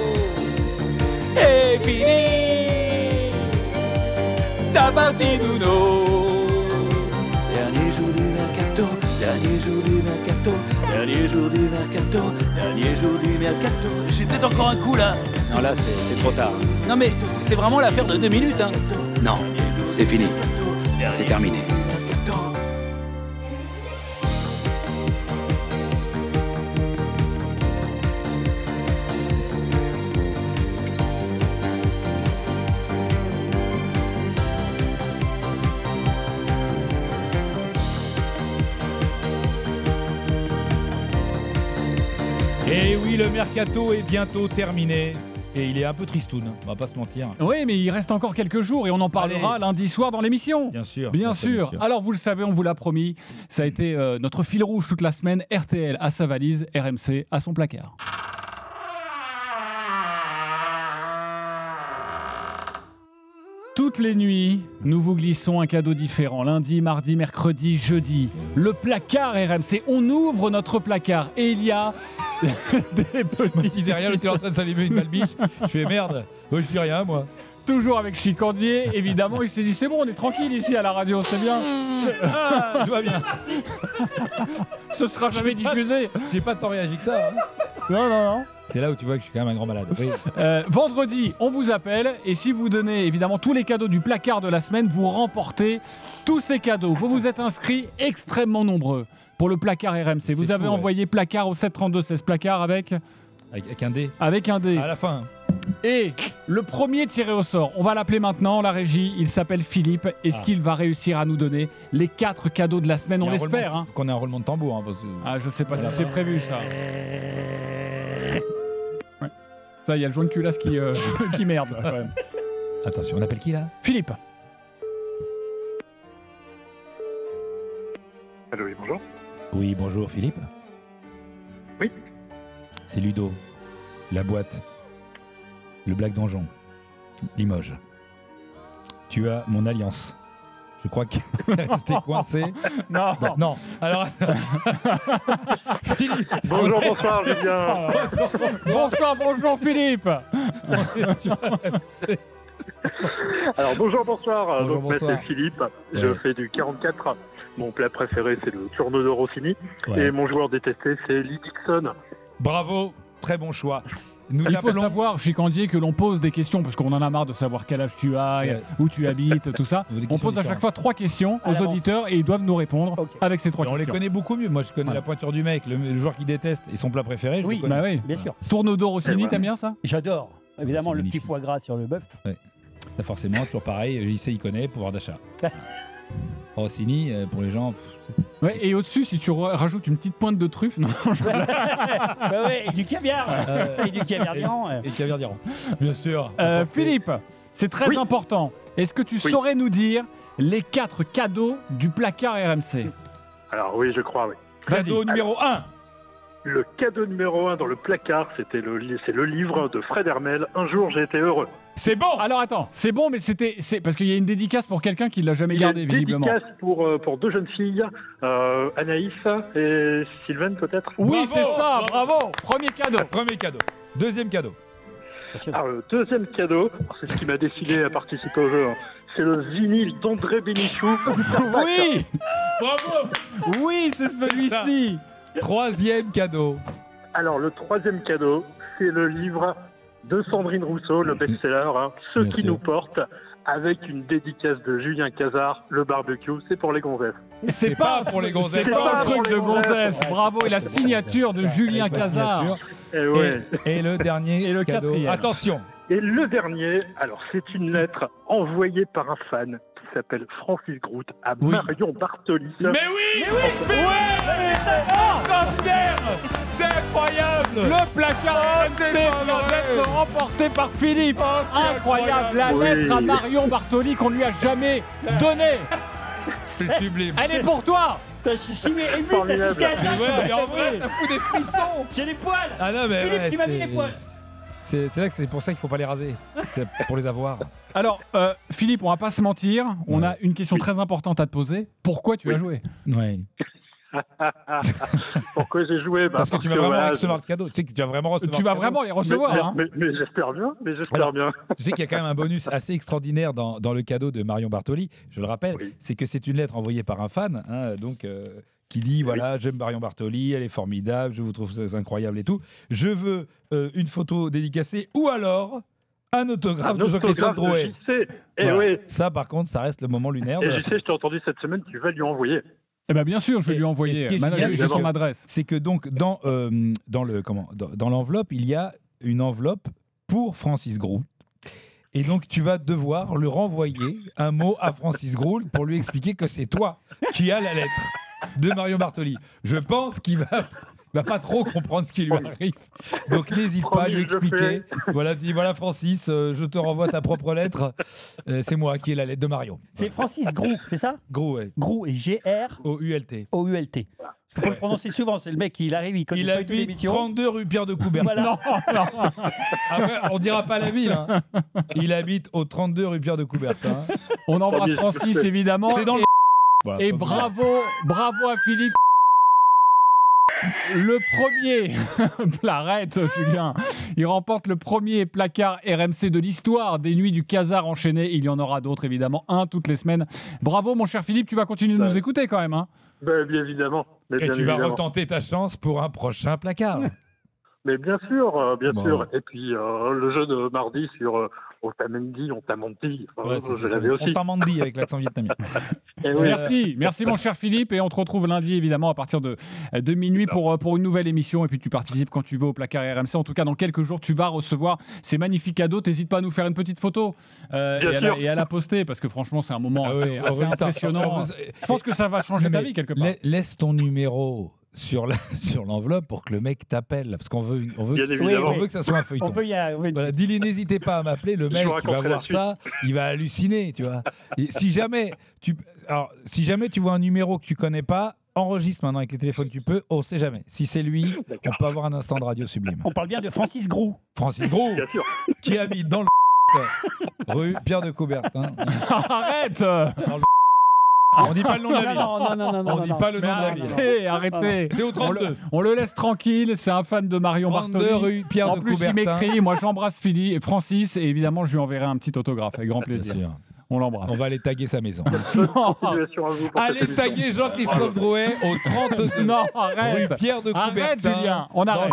Et fini ta partie d'Uno. Dernier jour du mercato, dernier jour du mercato, dernier jour du mercato, dernier jour du mercato. J'ai peut-être encore un coup là. Non, là, c'est trop tard. Non, mais c'est vraiment l'affaire de 2 minutes, hein. Non, c'est fini. C'est terminé. Et oui, le mercato est bientôt terminé. Et il est un peu tristoun, on va pas se mentir. Oui, mais il reste encore quelques jours et on en parlera lundi soir dans l'émission. Bien sûr. Bien sûr. Alors, vous le savez, on vous l'a promis, ça a été notre fil rouge toute la semaine. RTL à sa valise, RMC à son placard. Toutes les nuits, nous vous glissons un cadeau différent. Lundi, mardi, mercredi, jeudi. Le placard RMC. On ouvre notre placard et il y a des petits... Moi, je disais rien, l'autre est en train de s'allumer une balle biche. Je fais merde. Moi, je dis rien, moi. Toujours avec Chicandier, évidemment, il s'est dit c'est bon, on est tranquille ici à la radio, c'est bien. Tout va bien. Ce sera jamais diffusé. J'ai pas tant réagi que ça. Hein. Non. C'est là où tu vois que je suis quand même un grand malade. Oui. Vendredi, on vous appelle et si vous donnez évidemment tous les cadeaux du placard de la semaine, vous remportez tous ces cadeaux. Vous vous êtes inscrits extrêmement nombreux pour le placard RMC. Vous avez envoyé placard au 732-16 placard avec un D. Avec un D. À la fin. Et le premier tiré au sort, on va l'appeler maintenant, la régie, il s'appelle Philippe. Est-ce qu'il va réussir à nous donner les 4 cadeaux de la semaine? On l'espère. Hein. Qu'on ait un roulement de tambour. Hein, parce que... Ah, je sais pas si c'est prévu ça. Ouais. Ça, il y a le joint de culasse qui merde quand même. Attention, on appelle qui là? Philippe. Allô, oui, bonjour. Oui, bonjour Philippe. Oui. C'est Ludo, la boîte, le Black Donjon, Limoges. Tu as mon alliance. Je crois qu'il est resté coincé. Non. Non. Alors. Philippe. Bonjour, bonsoir, Julien. Bonjour Philippe. Alors, bonsoir. Bonjour, Donc, bonsoir. c'est Philippe. Je fais du 44. Mon plat préféré, c'est le tourneau de Rossini. Ouais. Et mon joueur détesté, c'est Lee Dixon. Bravo, très bon choix. Nous Il faut savoir, Chicandier, que l'on pose des questions, parce qu'on en a marre de savoir quel âge tu as, où tu habites, tout ça. On pose à chaque fois 3 questions aux auditeurs et ils doivent nous répondre avec ces 3 questions. On les connaît beaucoup mieux. Moi, je connais la pointure du mec, le joueur qu'il déteste et son plat préféré. Je le connais. Oui, bien sûr. Tourneau d'or Rossini, t'aimes bien ça? J'adore. Évidemment, C'est le magnifique. petit foie gras sur le bœuf. Ouais. Ça, forcément, toujours pareil. JC, il connaît, pouvoir d'achat. Rossini, pour les gens. Ouais, et au-dessus, si tu rajoutes une petite pointe de truffe, non, et du caviar. Et du caviar d'Iran. Et le caviar d'Iran, bien sûr. Philippe, c'est très important. Est-ce que tu saurais nous dire les 4 cadeaux du placard RMC? Alors, oui, je crois, oui. Cadeau numéro 1. Le cadeau numéro 1 dans le placard, c'est le livre de Fred Hermel, Un jour j'ai été heureux. C'est bon. Alors attends, c'est bon, mais c'est parce qu'il y a une dédicace pour quelqu'un qui l'a jamais gardé, visiblement. Dédicace pour 2 jeunes filles, Anaïs et Sylvaine peut-être. Oui, c'est ça, bravo. Premier cadeau. Premier cadeau. Deuxième cadeau. Alors, le deuxième cadeau, c'est ce qui m'a décidé à participer au jeu. C'est le vinyle d'André Bénichou. Oui. Bravo. Oui, c'est celui-ci. Troisième cadeau. Alors, le troisième cadeau, c'est le livre de Sandrine Rousseau, le best-seller, Ceux Bien qui sûr. nous portent, avec une dédicace de Julien Cazard, le barbecue, c'est pour les gonzesses. C'est pas pour les gonzesses. C'est pas un pour truc les de gonzesses. gonzesse. Bravo, et la signature de Julien Avec la Cazard. signature. Et ouais. Et le dernier Et le cadeau. quatrième. Attention. Et le dernier, alors c'est une lettre envoyée par un fan qui s'appelle Francis Groot à Oui. Marion Bartoli. Mais oui. Extraordinaire. C'est incroyable. Le placard c'est RMC pas vient vrai. d'être remporté par Philippe. c'est Incroyable. La incroyable. lettre à Oui. Marion Bartoli qu'on lui a jamais donnée. C'est sublime. Elle est pour toi. Je suis si ému, t'as Formidable. jusqu'à la fin. Mais ouais, mais en vrai, ça fout des frissons. J'ai les poils. Ah non, mais Philippe, ouais, tu m'as mis c'est- les poils. C'est là que c'est pour ça qu'il faut pas les raser. C'est pour les avoir. Alors, Philippe, on va pas se mentir. On a une question très importante à te poser. Pourquoi tu as joué? Ouais. Pourquoi j'ai joué Parce que tu vas vraiment recevoir ce cadeau. Tu sais que tu vas vraiment recevoir. Tu ce vas cadeau. vraiment les recevoir. hein. Mais j'espère bien, Alors, bien. Tu sais qu'il y a quand même un bonus assez extraordinaire dans le cadeau de Marion Bartoli. Je le rappelle, Oui. c'est que c'est une lettre envoyée par un fan, qui dit voilà, j'aime Marion Bartoli, elle est formidable, je vous trouve ça incroyable et tout. Je veux une photo dédicacée ou alors un autographe de Jean-Christophe Drouet. Et Voilà. oui. Ça, par contre, ça reste le moment lunaire. de Et la je sais, je t'ai entendu cette semaine, tu vas lui envoyer. Eh ben bien sûr, je vais Et- lui et ce envoyer. qui est Maintenant, génial, j'ai c'est son que- adresse. C'est que donc dans l'enveloppe, il y a une enveloppe pour Francis Groult. Et donc tu vas devoir lui renvoyer un mot à Francis Groult pour lui expliquer que c'est toi qui as la lettre de Marion Bartoli. Je pense qu'il va pas trop comprendre ce qui lui arrive. Donc n'hésite pas à lui Promis, je le expliquer. Voilà, tu dis voilà Francis, je te renvoie ta propre lettre. C'est moi qui ai la lettre de Marion. C'est Francis Groult, c'est ça? Gros, ouais. Groult et G-R-O-U-L-T. O-U-L-T. Il faut le prononcer souvent, c'est le mec, il arrive, il connaît Il pas du tout habite l'émission. 32 rue Pierre de Coubertin. Voilà. Non, non. Après, on dira pas la ville. Hein. Il habite au 32 rue Pierre de Coubertin. On embrasse Promis. Francis, évidemment. C'est dans le... Et bravo à Philippe. Le premier, arrête Julien, il remporte le premier placard RMC de l'histoire des nuits du Casar enchaîné. Il y en aura d'autres évidemment, un toutes les semaines. Bravo mon cher Philippe, tu vas continuer de nous écouter quand même. Hein. Bien évidemment. Et tu vas retenter ta chance pour un prochain placard. Mais bien sûr, bien sûr. Et puis le jeu de mardi sur on t'a menti, je l'avais aussi. On t'a menti avec l'accent vietnamien. Merci mon cher Philippe, et on te retrouve lundi évidemment à partir de minuit pour une nouvelle émission, et puis tu participes quand tu veux au placard RMC. En tout cas dans quelques jours tu vas recevoir ces magnifiques cadeaux. T'hésites pas à nous faire une petite photo et à la poster, parce que franchement c'est un moment assez impressionnant. Je pense que ça va changer ta vie quelque part. Laisse ton numéro sur l'enveloppe pour que le mec t'appelle, parce qu'on veut que ça soit un feuilleton. Voilà, dis-lui, n'hésitez pas à m'appeler, le mec qui va voir ça, il va halluciner, tu vois. Et si jamais tu vois un numéro que tu connais pas, enregistre maintenant avec les téléphones, tu peux, on sait jamais. Si c'est lui, on peut avoir un instant de radio sublime. On parle bien de Francis Groux. Francis Groux, qui habite dans le rue Pierre de Coubertin. Arrête. On dit pas le nom de la ville. Non. On dit pas le nom de la ville. Arrêtez. C'est au 32. On le laisse tranquille. C'est un fan de Marion 32 Bartoli. rue Pierre de Coubertin. En plus, il m'écrit. Moi, j'embrasse Philippe et Francis. Et évidemment, je lui enverrai un petit autographe avec grand plaisir. Bien sûr. On l'embrasse. On va aller taguer sa maison. Allez taguer Jean-Christophe Drouet au 32 non, rue Pierre de Coubertin. Arrête, Julien. On arrête.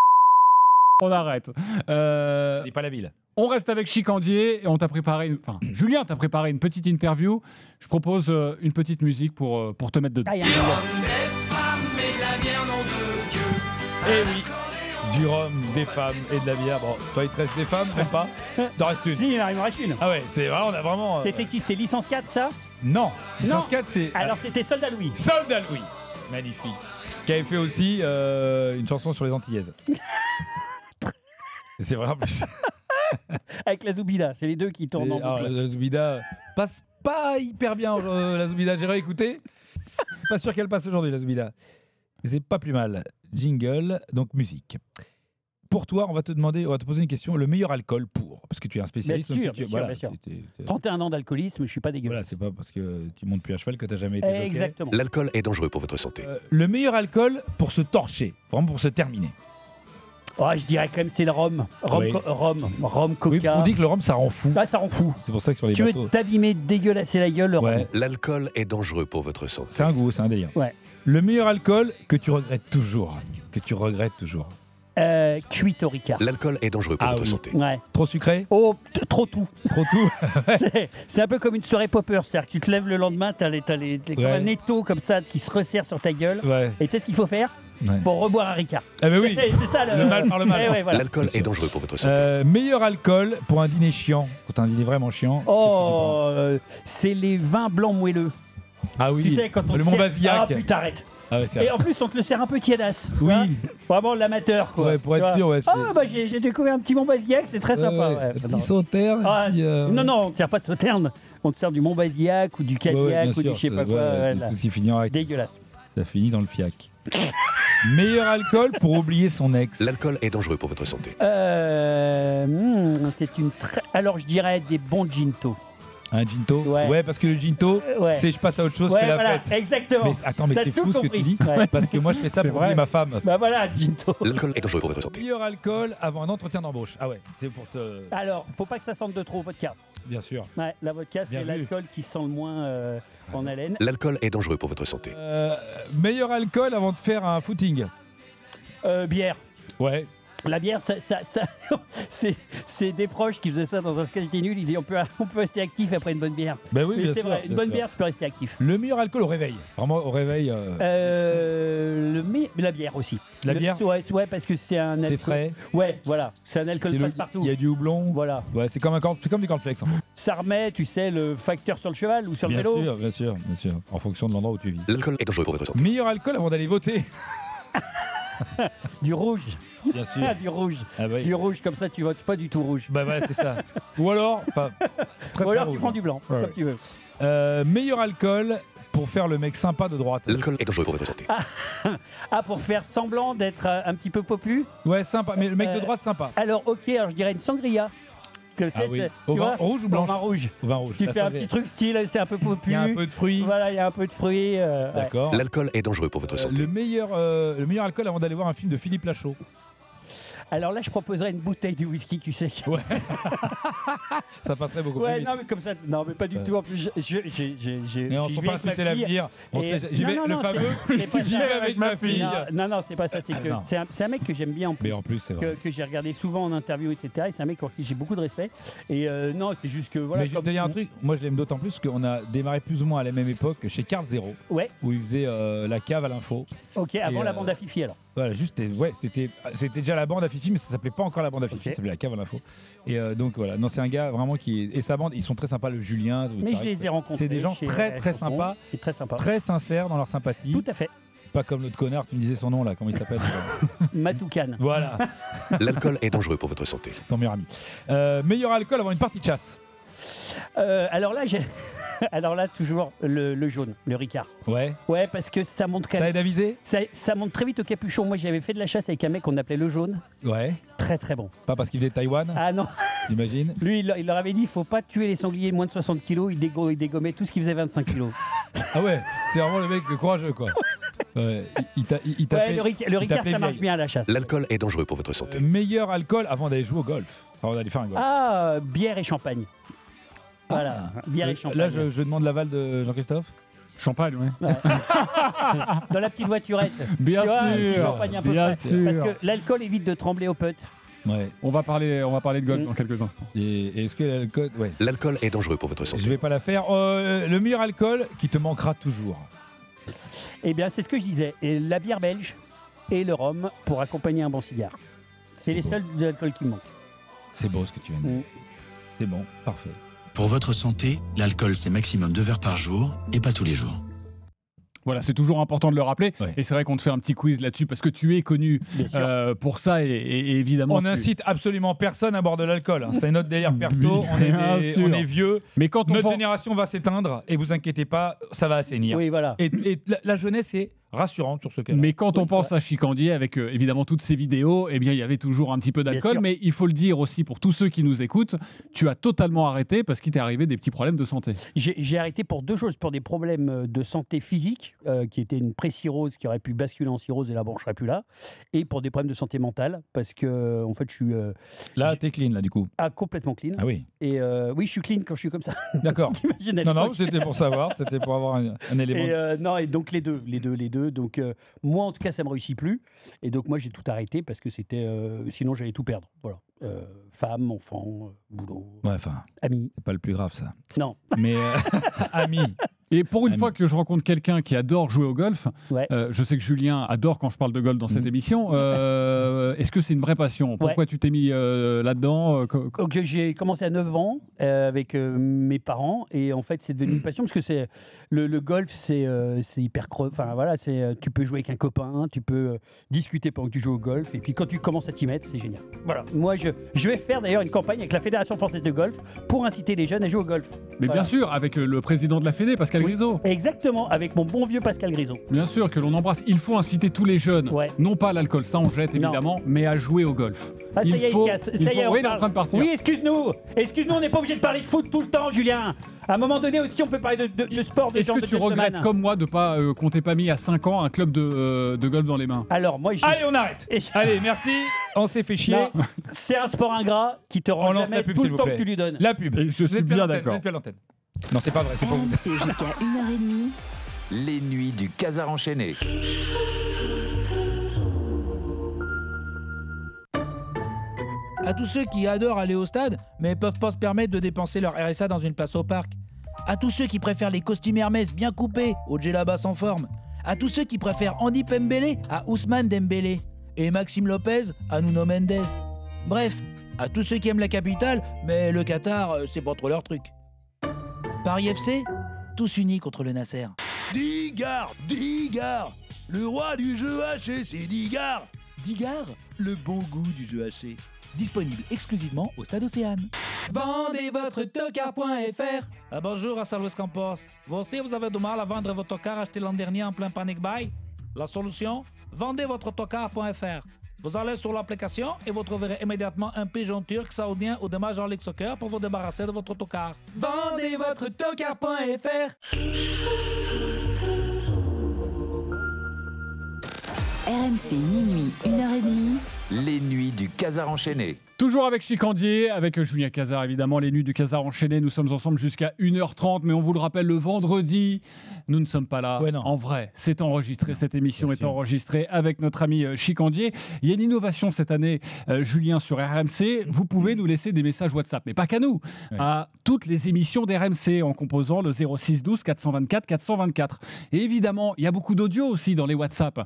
On arrête. C'est pas la ville. On reste avec Chicandier et on t'a préparé, Julien t'a préparé une petite interview. Je propose une petite musique pour te mettre dedans. Eh oui, du rhum, des femmes et de la bière. Bon, toi il te reste des femmes, même pas. T'en restes une. Si, il en reste une. Ah ouais, c'est vrai, on a vraiment. C'était qui? C'est Licence 4 ça? Non, Licence 4 c'est. Alors c'était Soldat Louis. Soldat Louis, magnifique. Qui avait fait aussi une chanson sur les Antillaises. C'est vrai en plus. Avec la Zoubida, c'est les deux qui tournent en boucle. La Zoubida passe pas hyper bien, la Zoubida. J'ai réécouté. Pas sûr qu'elle passe aujourd'hui, la Zoubida. C'est pas plus mal. Jingle, donc musique. Pour toi, on va te poser une question. Le meilleur alcool pour, parce que tu es un spécialiste. Bien sûr. 31 ans d'alcoolisme, je suis pas dégueulasse. Voilà, c'est pas parce que tu montes plus à cheval que tu n'as jamais été jockey. Exactement. L'alcool est dangereux pour votre santé. Le meilleur alcool pour se torcher, vraiment pour se terminer. Oh, je dirais quand même c'est le rhum. Rhum, coca. Oui, on dit que le rhum ça rend fou. Bah, ça rend fou. C'est pour ça que sur les bateaux. Tu veux t'abîmer, dégueulasser la gueule, le rhum. L'alcool est dangereux pour votre santé. C'est un goût, c'est un délire. Ouais. Le meilleur alcool que tu regrettes toujours. Cuite au Ricard. L'alcool est dangereux pour votre santé. Ouais. Trop sucré? Oh, trop tout. Trop tout. C'est un peu comme une soirée popper, c'est-à-dire que tu te lèves le lendemain, t'as comme un étau comme ça qui se resserre sur ta gueule. Ouais. Et tu sais ce qu'il faut faire? Pour reboire un Ricard. Ah bah oui. C'est ça le mal par le mal. Voilà. L'alcool est dangereux pour votre santé. Meilleur alcool pour un dîner chiant. Quand t'as un dîner vraiment chiant. Oh, c'est les vins blancs moelleux. Ah oui. Tu sais, quand on le Montbazillac. Ah putain, arrête. Ah ouais, et en plus, on te le sert un peu tiédasse. Oui. Vraiment l'amateur, quoi. Ouais, pour être sûr, ouais. Bah j'ai découvert un petit Montbazillac, c'est très sympa. Ouais. Un petit sauterne. Non, on ne sert pas de sauterne. On te sert du Montbazillac ou du Cadillac ou du je sais pas quoi. Tout ce qui finit avec. Dégueulasse. Ça finit dans le fiac. Meilleur alcool pour oublier son ex. L'alcool est dangereux pour votre santé. C'est une Alors je dirais des bons ginto. Un ginto? Ouais, parce que le ginto, c'est je passe à autre chose, je fais la fête. Exactement. Mais, attends, mais c'est fou ce que tu dis. Parce que moi, je fais ça pour oublier ma femme. Bah voilà, ginto. L'alcool est dangereux pour votre santé. Meilleur alcool avant un entretien d'embauche. Ah ouais, c'est pour te. Alors, faut pas que ça sente de trop, vodka. Bien sûr. Ouais, la vodka, c'est l'alcool qui sent le moins en haleine. L'alcool est dangereux pour votre santé. Meilleur alcool avant de faire un footing. Bière. Ouais. La bière, c'est des proches qui faisaient ça dans un sketch des nuls. Ils disaient on peut rester actif après une bonne bière. Ben oui, bien c'est sûr, vrai, une bonne bière, tu peux rester actif. Le meilleur alcool au réveil. Vraiment au réveil. La bière aussi. La bière. Ouais, parce que c'est un alcool. C'est frais. Ouais, voilà. C'est un alcool passe-partout. Il y a du houblon. Voilà. Ouais, c'est comme du cornflakes en fait. Ça remet, tu sais, le facteur sur le cheval ou sur le vélo. Bien sûr. En fonction de l'endroit où tu vis. L'alcool est dangereux pour votre santé. Meilleur alcool avant d'aller voter. Du rouge. Bien sûr. Du rouge. Ah bah oui. Du rouge, comme ça tu votes pas du tout rouge. Bah ouais, c'est ça. Ou alors, très, ou alors rouge. Tu prends du blanc, comme tu veux. Meilleur alcool pour faire le mec sympa de droite. L'alcool est dangereux pour votre santé. Pour faire semblant d'être un petit peu popu. Ouais, sympa, mais le mec de droite sympa. Alors ok, je dirais une sangria. Ah oui. Tu Au vin vois, rouge ou blanc? Au vin rouge. Au vin rouge. Tu Là, fais ça un fait- petit truc style, c'est un peu popu. Il y a un peu de fruits. Voilà, il y a un peu de fruits. ouais. D'accord. L'alcool est dangereux pour votre santé. Le meilleur alcool avant d'aller voir un film de Philippe Lachaud. Alors là, je proposerais une bouteille de whisky, tu sais. Ouais. Ça passerait beaucoup plus Ouais, vite. non, mais comme ça, non, mais pas du tout. En plus, Mais on ne faut pas insulter l'avenir. J'y vais, le fameux, j'y vais avec ma fille. Non, c'est pas ça. C'est que non. c'est un mec que j'aime bien en plus. Mais en plus, c'est vrai. Que j'ai regardé souvent en interview, etc. Et c'est un mec pour qui j'ai beaucoup de respect. Et non, c'est juste que voilà. Mais je vais te dire un truc, moi je l'aime d'autant plus qu'on a démarré plus ou moins à la même époque chez Carl Zero, Ouais. où il faisait la cave à l'info. Ok, avant Et, la bande à Fifi alors. Voilà, juste, c'était déjà la bande à Fifi, mais ça s'appelait pas encore la bande à Fifi, Ok. ça s'appelait la cave à l'info. Et donc voilà, non, c'est un gars vraiment qui et sa bande, ils sont très sympas, le Julien. Mais je les ai rencontrés. C'est des gens chez très très Chanson. sympas, C'est très sympa. très sincères dans leur sympathie. Tout à fait. Pas comme l'autre connard, tu me disais son nom là, comment il s'appelle Matoukan. Voilà, L'alcool est dangereux pour votre santé. ton meilleur ami. Meilleur alcool avant une partie de chasse. Alors là, alors là, toujours le jaune, le Ricard. Ouais. Ouais, parce que ça monte quand Ça même. aide à viser. Ça monte très vite au capuchon. Moi, j'avais fait de la chasse avec un mec qu'on appelait le jaune. Ouais. Très très bon. Pas parce qu'il venait de Taïwan, Ah non, j'imagine. lui, il leur avait dit il faut pas tuer les sangliers de moins de 60 kilos. Il dégommait tout ce qui faisait 25 kilos. Ah ouais, c'est vraiment le mec courageux quoi. Ouais, il Ouais, le Ricard, t'appelait ça marche vieille. bien à la chasse. L'alcool est dangereux pour votre santé. Meilleur alcool avant d'aller jouer au golf. Enfin, d'aller faire un golf. Ah, bière et champagne. Voilà, bière et champagne. Là, je demande l'aval de Jean-Christophe. Champagne, oui. Dans la petite voiturette. Bien Tu vois, un petit sûr, champagne un peu bien frais. sûr. Parce que l'alcool évite de trembler au putt. Ouais. On va parler de golf dans quelques instants. Et est-ce que l'alcool. Ouais. L'alcool est dangereux pour votre santé. Je vais pas la faire. Le meilleur alcool qui te manquera toujours. Eh bien, c'est ce que je disais. Et la bière belge et le rhum pour accompagner un bon cigare. C'est les beau. seuls de l'alcool qui me manquent. C'est beau ce que tu viens de dire. C'est bon, parfait. Pour votre santé, l'alcool c'est maximum 2 verres par jour et pas tous les jours. Voilà, c'est toujours important de le rappeler. Ouais. Et c'est vrai qu'on te fait un petit quiz là-dessus parce que tu es connu Bien sûr. pour ça et évidemment. On n'incite absolument personne à boire de l'alcool. Hein. C'est notre délire perso. Bien sûr. On est vieux. Mais quand on Notre pense- génération va s'éteindre et vous inquiétez pas, ça va assainir. Oui, voilà. Et la jeunesse est rassurante sur ce cas-là. Mais quand on Oui, pense à Chicandier, avec évidemment toutes ces vidéos, eh bien il y avait toujours un petit peu d'alcool. sûr. Mais il faut le dire aussi pour tous ceux qui nous écoutent, tu as totalement arrêté parce qu'il t'est arrivé des petits problèmes de santé. J'ai arrêté pour deux choses. Pour des problèmes de santé physique, qui était une pré-cirrhose qui aurait pu basculer en cirrhose et là, bon, je serais plus là. Et pour des problèmes de santé mentale, parce que, en fait, je suis Là, t'es clean, là, du coup. complètement clean. Ah oui. Et oui, je suis clean quand je suis comme ça. D'accord. T'imagines à Non, non, l'époque. c'était pour savoir. C'était pour avoir un élément. Et non, et donc les deux. Donc moi, en tout cas, ça me réussit plus. Et donc moi, j'ai tout arrêté parce que c'était, sinon j'allais tout perdre. Voilà. Femme, enfant, boulot, Ouais, enfin, amis. c'est pas le plus grave, ça. Non. Mais amis. Et pour une Ami. fois que je rencontre quelqu'un qui adore jouer au golf, Ouais. je sais que Julien adore quand je parle de golf dans cette émission. Est-ce que c'est une vraie passion? Pourquoi tu t'es mis là-dedans? Donc j'ai commencé à 9 ans avec mes parents et en fait c'est devenu une passion parce que c'est le golf c'est hyper enfin voilà, c'est tu peux jouer avec un copain, tu peux discuter pendant que tu joues au golf et puis quand tu commences à t'y mettre, c'est génial. Voilà. Moi je vais faire d'ailleurs une campagne avec la Fédération française de golf pour inciter les jeunes à jouer au golf. Mais Voilà. bien sûr, avec le président de la Fédé, Pascal Grisot. Exactement, avec mon bon vieux Pascal Grisot. Bien sûr que l'on embrasse. Il faut inciter tous les jeunes, non pas à l'alcool, ça on jette évidemment, mais à jouer au golf. Ah, ça y est, il se casse. Ça y est, oui, il est en parle. train de partir. Oui, excuse-nous, on n'est pas obligé de parler de foot tout le temps, Julien. À un moment donné aussi, on peut parler de sport, de Est-ce gens que de tu gentleman. regrettes comme moi de pas qu'on t'ait pas mis à 5 ans un club de golf dans les mains? Alors moi, Allez, on arrête. Allez, merci. On s'est fait chier. Non, c'est un sport ingrat qui te rend On lance jamais la pub, tout s'il le vous temps plaît. que tu lui donnes. La pub. Je suis bien d'accord. Vous êtes plus à l'antenne. Non, c'est pas vrai. C'est pas vous. C'est jusqu'à 1h30. Les nuits du Casar enchaîné. À tous ceux qui adorent aller au stade, mais peuvent pas se permettre de dépenser leur RSA dans une place au parc. À tous ceux qui préfèrent les costumes Hermès bien coupés au djellaba sans forme. À tous ceux qui préfèrent Andy Pembele à Ousmane Dembélé. Et Maxime Lopez à Nuno Mendes. Bref, à tous ceux qui aiment la capitale, mais le Qatar, c'est pas trop leur truc. Paris FC, tous unis contre le Nasser. Digard, le roi du jeu haché, c'est Digard. Digard, le bon goût du jeu haché. Disponible exclusivement au Stade Océane. Vendez votre tocard.fr. Bonjour à Salvos Campos. Vous aussi, vous avez du mal à vendre votre tocard acheté l'an dernier en plein panic buy? La solution? Vendez votre tocard.fr. Vous allez sur l'application et vous trouverez immédiatement un pigeon turc, saoudien ou de Major League Soccer pour vous débarrasser de votre tocard. Vendez votre tocard.fr. RMC minuit, 1h30. Les nuits du Casar enchaîné. Toujours avec Chicandier, avec Julien Cazard évidemment, les nuits du Casar enchaîné. Nous sommes ensemble jusqu'à 1h30, mais on vous le rappelle, le vendredi, nous ne sommes pas là. Ouais, non. En vrai, c'est enregistré, cette émission bien est sûr. enregistrée avec notre ami Chicandier. Il y a une innovation cette année, Julien, sur RMC. Vous pouvez nous laisser des messages WhatsApp, mais pas qu'à nous, à toutes les émissions d'RMC en composant le 06 12 424 424. Et évidemment, il y a beaucoup d'audio aussi dans les WhatsApp.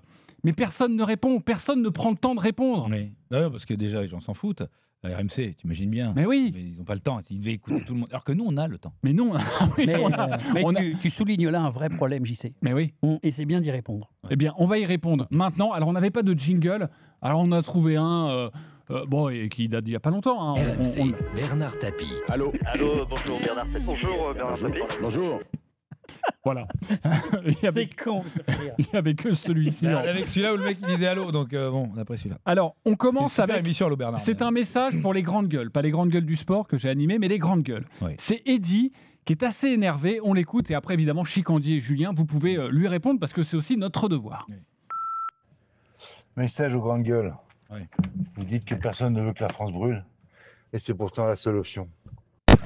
Mais personne ne répond, personne ne prend le temps de répondre. Oui. Bah, parce que déjà, les gens s'en foutent. La RMC, t'imagines bien. Mais oui. Mais ils n'ont pas le temps. Ils devaient écouter tout le monde. Alors que nous, on a le temps. Mais non. Oui, mais tu soulignes là un vrai problème, JC. Mais oui. Et c'est bien d'y répondre. Eh bien, on va y répondre maintenant. Alors, on n'avait pas de jingle. Alors, on a trouvé un... et qui date d'il n'y a pas longtemps. Hein. RMC, Bernard Tapie. Allô, bonjour Bernard Tapie. Bonjour Bernard Tapie. Bonjour. Voilà. C'est con. Il n'y avait que celui-ci. Avec celui-là où le mec il disait allô, donc bon, on a pris celui-là. Alors, on commence avec... émission, Allô Bernard. C'est un message pour les grandes gueules. Pas les grandes gueules du sport que j'ai animé, mais les grandes gueules. Oui. C'est Eddy qui est assez énervé. On l'écoute et après, évidemment, Chicandier et Julien, vous pouvez lui répondre parce que c'est aussi notre devoir. Oui. Message aux grandes gueules. Oui. Vous dites que personne ne veut que la France brûle, et c'est pourtant la seule option.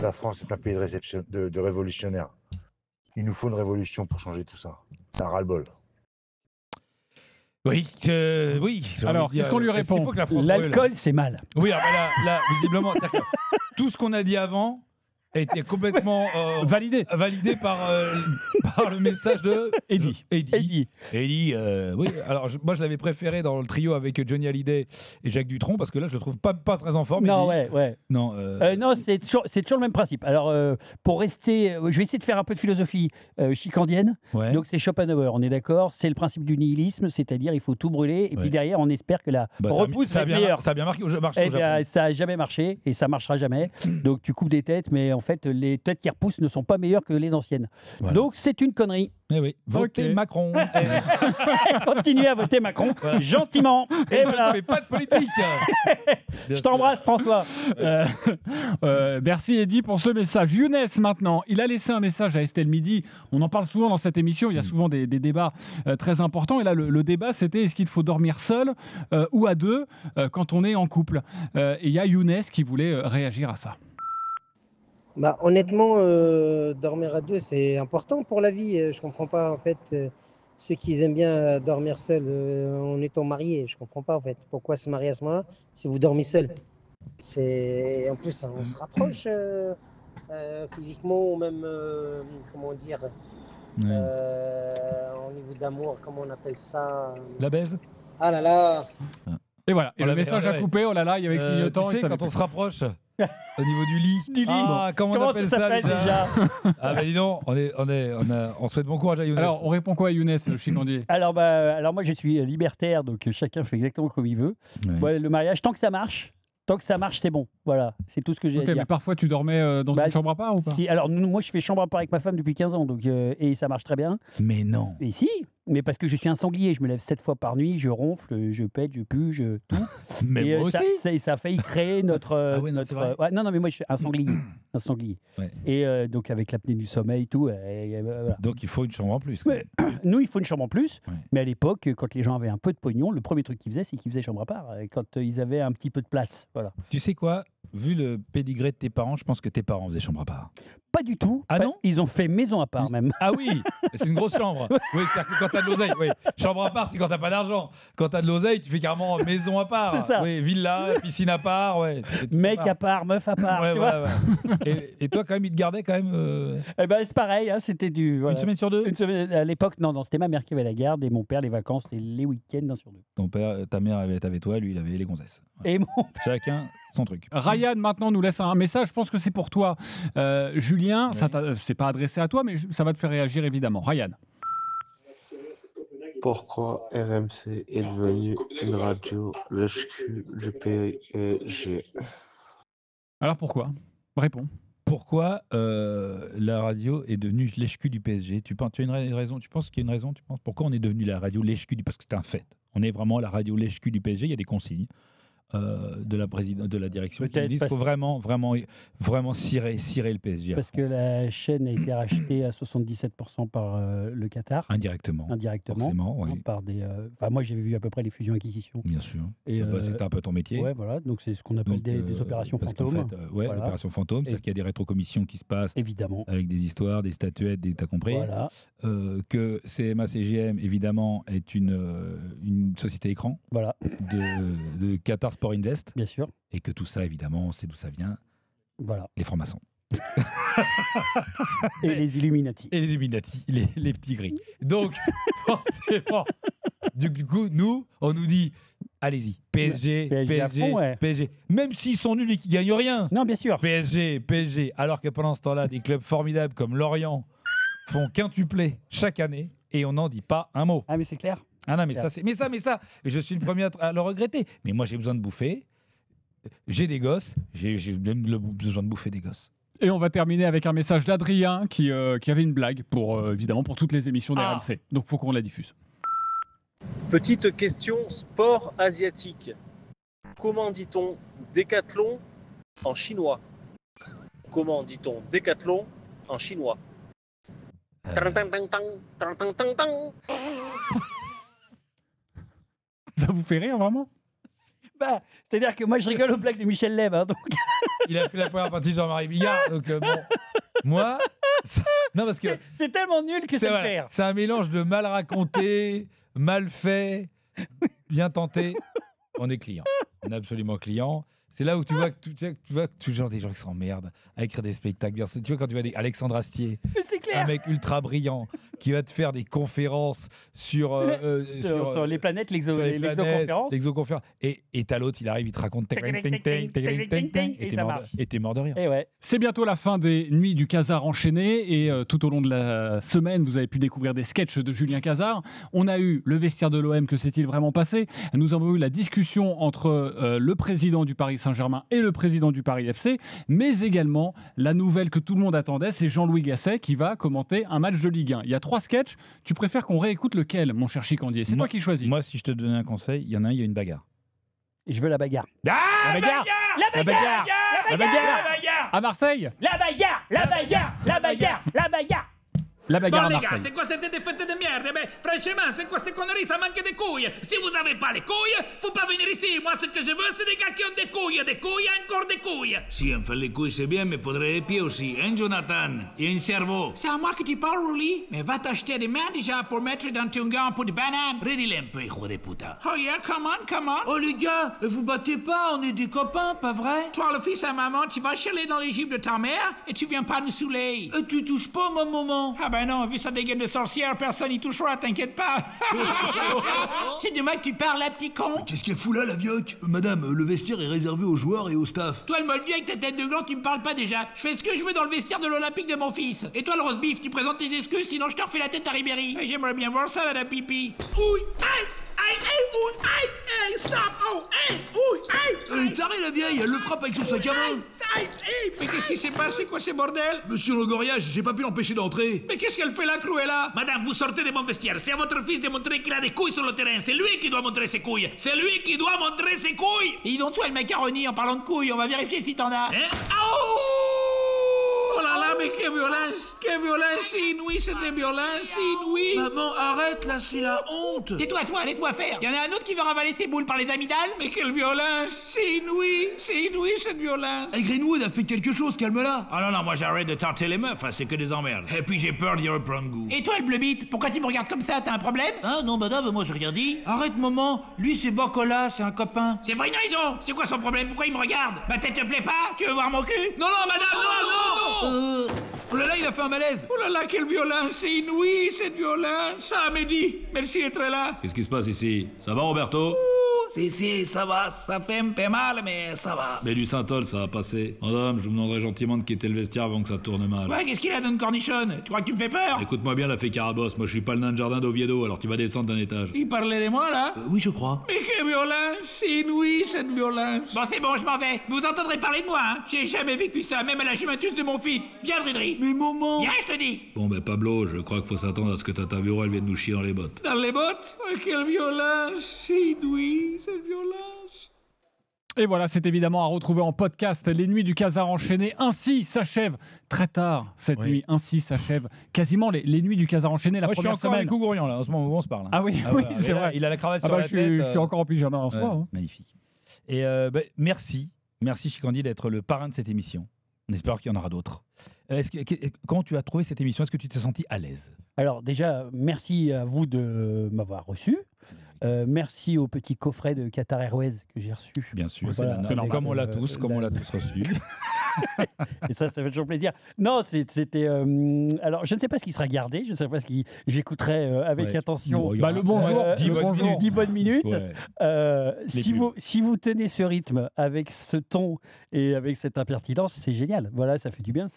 La France est un pays de révolutionnaires. Il nous faut une révolution pour changer tout ça. C'est un ras-le-bol. Oui, oui. Alors, qu'est-ce qu'on lui répond ? L'alcool, c'est mal. Oui, alors, là, visiblement, c'est-à-dire que tout ce qu'on a dit avant a été complètement validé par le message de Eddy. Eddy, oui. Alors moi je l'avais préféré dans le trio avec Johnny Hallyday et Jacques Dutronc parce que là je le trouve pas très en forme. Non, Eddy. ouais. Non, non, c'est toujours le même principe. Alors pour rester, je vais essayer de faire un peu de philosophie chicandienne. Ouais. Donc c'est Schopenhauer, on est d'accord. C'est le principe du nihilisme, c'est-à-dire il faut tout brûler et puis derrière on espère que la repousse va être meilleure. Ça a bien marché au Japon. Ça a jamais marché et ça marchera jamais. Donc tu coupes des têtes, mais en fait les têtes qui repoussent ne sont pas meilleures que les anciennes. Voilà. Donc c'est une connerie. Eh oui. Votez Macron. Continuez à voter Macron gentiment. Et voilà. Je ne fais pas de politique. Je t'embrasse François. Merci Eddy pour ce message. Younes maintenant, il a laissé un message à Estelle Midi. On en parle souvent dans cette émission. Il y a souvent des débats très importants. Et là, le débat, c'était est-ce qu'il faut dormir seul ou à deux quand on est en couple. Et il y a Younes qui voulait réagir à ça. Bah, honnêtement, dormir à deux, c'est important pour la vie. Je comprends pas, en fait, ceux qui aiment bien dormir seul en étant mariés. Je comprends pas, en fait, pourquoi se marier à ce moment-là si vous dormez seul. En plus, on se rapproche physiquement ou même, comment dire, au niveau d'amour, comment on appelle ça La baise. Ah là là. Et voilà, et le message a coupé, oh là là, il y avait clignotant. Tu sais, quand on se rapproche au niveau du lit. Ah, comment on appelle ça déjà Ah bah dis donc, on souhaite bon courage à Younes. Alors, on répond quoi à Younes, Chicandier ? Alors moi je suis libertaire, donc chacun fait exactement comme il veut. Ouais, le mariage, tant que ça marche, c'est bon. Voilà, c'est tout ce que j'ai à dire. Mais parfois tu dormais dans une chambre à part ou pas ? Alors moi je fais chambre à part avec ma femme depuis 15 ans, donc, et ça marche très bien. Mais non. Et si, mais parce que je suis un sanglier, je me lève 7 fois par nuit, je ronfle, je pète, je pue, tout. Mais et, moi aussi. Ça a failli créer notre... c'est vrai. Non, mais moi je suis un sanglier. Ouais. Et donc avec l'apnée du sommeil, tout. Voilà. Donc il faut une chambre en plus. Nous, il faut une chambre en plus. Ouais. Mais à l'époque, quand les gens avaient un peu de pognon, le premier truc qu'ils faisaient, c'est qu'ils faisaient chambre à part. Quand ils avaient un petit peu de place. Voilà. Tu sais quoi ? Vu le pédigré de tes parents, je pense que tes parents faisaient chambre à part. Pas du tout. Ah non ? Ils ont fait maison à part même. Ah oui, c'est une grosse chambre. Oui, c'est-à-dire que quand t'as de l'oseille, oui. Chambre à part, c'est quand t'as pas d'argent. Quand t'as de l'oseille, tu fais carrément maison à part. C'est ça. Oui, villa, piscine à part, ouais. Mec à part, meuf à part. Ouais, tu voilà, vois et toi, quand même, ils te gardaient quand même. Eh ben, c'est pareil, hein, c'était du. Voilà. Une semaine sur deux. Une semaine, à l'époque, non, c'était ma mère qui avait la garde et mon père les vacances, les week-ends, d'un sur deux. Ton père, ta mère avait avec toi, lui, il avait les gonzesses. Ouais. Et mon chacun son truc. Ryan maintenant nous laisse un message. Je pense que c'est pour toi, Julien. Ouais. C'est pas adressé à toi, mais ça va te faire réagir évidemment. Ryan. Pourquoi RMC est devenue une radio lèche-cul du PSG? Alors pourquoi? Réponds. Pourquoi la radio est devenue lèche-cul du PSG? Tu as une raison? Tu penses qu'il y a une raison? Tu penses pourquoi on est devenu la radio lèche-cul? Parce que c'est un fait. On est vraiment la radio lèche-cul du PSG. Il y a des consignes de la direction qui nous disent qu'il faut vraiment cirer le PSG. Parce que la chaîne a été rachetée à 77% par le Qatar. Indirectement. Forcément, oui. Par des, moi, j'avais vu à peu près les fusions-acquisitions. Bien sûr. Et c'était un peu ton métier. Ouais, voilà. Donc, c'est ce qu'on appelle des opérations fantômes. Voilà. Opérations fantômes, c'est-à-dire qu'il y a des rétrocommissions qui se passent. Évidemment. Avec des histoires, des statuettes, t'as compris. Voilà. Que CMA-CGM, évidemment, est une société écran. Voilà. De Qatar Sport Invest. Bien sûr. Et que tout ça, évidemment, on sait d'où ça vient. Voilà. Les francs-maçons. Et les Illuminati. Et les Illuminati, les petits gris. Donc, forcément, du coup, nous, on nous dit, allez-y, PSG. Même s'ils sont nuls et qu'ils gagnent rien. Non, bien sûr. PSG. Alors que pendant ce temps-là, des clubs formidables comme Lorient font quintupler chaque année et on n'en dit pas un mot. Ah, mais c'est clair. Ah non, mais ça, je suis le premier à le regretter. Mais moi, j'ai besoin de bouffer. J'ai des gosses. J'ai même besoin de bouffer des gosses. Et on va terminer avec un message d'Adrien qui avait une blague évidemment pour toutes les émissions d'RMC. Donc, il faut qu'on la diffuse. Petite question sport asiatique. Comment dit-on décathlon en chinois? Comment dit-on décathlon en chinois? Ça vous fait rire, vraiment? C'est-à-dire que moi, je rigole aux blagues de Michel Leb. Donc... Il a fait la première partie de Jean-Marie Bigard. Donc, bon, moi... Non, parce que... C'est tellement nul que ça me fait rire. C'est un mélange de mal raconté, mal fait, bien tenté. On est client. On est absolument client. C'est là où tu vois toujours des gens qui s'emmerdent à écrire des spectacles. Tu vois, quand tu vois Alexandre Astier, un mec ultra brillant, qui va te faire des conférences sur les planètes, l'exoconférence. Et t'as l'autre, il arrive, il te raconte et ça marche. Et t'es mort de rire. Et ouais. C'est bientôt la fin des nuits du Casar enchaîné et tout au long de la semaine, vous avez pu découvrir des sketchs de Julien Casar. On a eu le vestiaire de l'OM, que s'est-il vraiment passé? Nous avons eu la discussion entre le président du Paris Saint-Germain et le président du Paris FC, mais également la nouvelle que tout le monde attendait, c'est Jean-Louis Gasset qui va commenter un match de Ligue 1. Il y a 3 sketchs, tu préfères qu'on réécoute lequel, mon cher Chicandier? C'est toi qui choisis. Moi, si je te donnais un conseil, il y en a un, il y a une bagarre. Et je veux la bagarre. La bagarre à Marseille. La bagarre La bagarre à les Marseille. gars, c'est quoi cette défaite de merde? Mais franchement, c'est quoi ces conneries? Ça manque de couilles. Si vous avez pas les couilles, faut pas venir ici. Moi, ce que je veux, c'est des gars qui ont des couilles, encore des couilles. Si on fait les couilles, c'est bien, mais faudrait les pieds aussi, hein, Jonathan? Et un cerveau. C'est à moi que tu parles, Rolly? Mais va t'acheter des mains déjà pour mettre dans ton gars un peu de banane. Redis-le un peu, hijo de puta. Oh yeah, come on. Oh les gars, vous battez pas, on est des copains, pas vrai? Toi, le fils à maman, tu vas chialer dans les jupes de ta mère et tu viens pas nous saouler. Tu touches pas ma maman. Ah ben non, vu sa dégaine de sorcière, personne y touchera, t'inquiète pas. C'est de moi que tu parles, là, petit con. Qu'est-ce qu'elle fout là, la vioque? Madame, le vestiaire est réservé aux joueurs et au staff. Toi, le moldu avec ta tête de gland, tu me parles pas déjà. Je fais ce que je veux dans le vestiaire de l'Olympique de mon fils. Et toi, le roast beef, tu présentes tes excuses, sinon je te refais la tête à Ribéry. J'aimerais bien voir ça, là, la pipi. Ouille, aïe, stop, Taré la vieille, elle le frappe avec son sac à main. Mais qu'est-ce qui s'est passé, quoi, ces bordels? Monsieur Logoriage, j'ai pas pu l'empêcher d'entrer. Mais qu'est-ce qu'elle fait là, Cruella? Madame, vous sortez de mon vestiaire. C'est à votre fils de montrer qu'il a des couilles sur le terrain. C'est lui qui doit montrer ses couilles. Et ils ont tout le macaroni en parlant de couilles. On va vérifier si t'en as. Oh là là, mais quelle violence! Quelle violence inouïe, cette violence inouïe! Maman, arrête là, c'est la honte! Tais-toi, laisse-moi faire! Y'en a un autre qui veut ravaler ses boules par les amygdales? Mais quelle violence! C'est inouï cette violence! Hey, Greenwood a fait quelque chose, calme-la! Ah non, moi j'arrête de tarter les meufs, c'est que des emmerdes. Et puis j'ai peur d'y reprendre goût. Et toi, le bleu-bite, pourquoi tu me regardes comme ça? T'as un problème? Ah non, madame, moi j'ai rien dit. Arrête, maman, lui c'est Bacola, c'est un copain. C'est pas une raison! C'est quoi son problème? Pourquoi il me regarde? Ma tête te plaît pas? Tu veux voir mon cul? Non, madame, non! Oh là là, il a fait un malaise! Oh là là, quelle violence! C'est inouï, cette violence! Ah, Mehdi, merci d'être là! Qu'est-ce qui se passe ici? Ça va, Roberto? Si, ça va, ça fait un peu mal, mais ça va. Mais du Saint-Ol, ça va passer. Madame, je vous demanderai gentiment de quitter le vestiaire avant que ça tourne mal. Ouais, qu'est-ce qu'il a, Don Cornichon? Tu crois que tu me fais peur? Écoute-moi bien, la fée Carabosse, moi je suis pas le nain de jardin d'Oviedo, alors tu vas descendre d'un étage. Il parlait de moi, là? Oui, je crois. Mais quelle violence, c'est inouï, cette violence. Bon, c'est bon, je m'en vais. Vous entendrez parler de moi, hein? J'ai jamais vécu ça, même à la jumentus de mon fils. Viens, Drudry. Mais maman... Viens, je te dis. Bon, ben Pablo, je crois qu'il faut s'attendre à ce que ta bureau, elle vienne nous chier dans les bottes. Dans les bottes? Oh, quelle violence, c'est inouï, cette violence. Et voilà, c'est évidemment à retrouver en podcast Les Nuits du Casar enchaîné. Ainsi s'achève très tard cette nuit. Ainsi s'achève quasiment les Nuits du Casar enchaîné la Moi, première je suis encore semaine. avec Gougourian là, en ce moment où on se parle. Ah oui, oui, c'est vrai. Il a la cravate sur bah, la tête. Je suis encore en pyjama en ce moment. Magnifique. Et merci Chikandi d'être le parrain de cette émission. On espère qu'il y en aura d'autres. Quand tu as trouvé cette émission, est-ce que tu t'es senti à l'aise? Alors déjà, merci à vous de m'avoir reçu. Merci au petit coffret de Qatar Airways que j'ai reçu. Bien sûr, Voilà, comme on l'a tous reçu. Et ça fait toujours plaisir. Non, c'était. Alors, je ne sais pas ce qui sera gardé, je ne sais pas ce qui. J'écouterai avec attention. Bon, le bonjour, 10 bonnes minutes. Ouais. Si vous tenez ce rythme avec ce ton et avec cette impertinence, c'est génial. Voilà, ça fait du bien.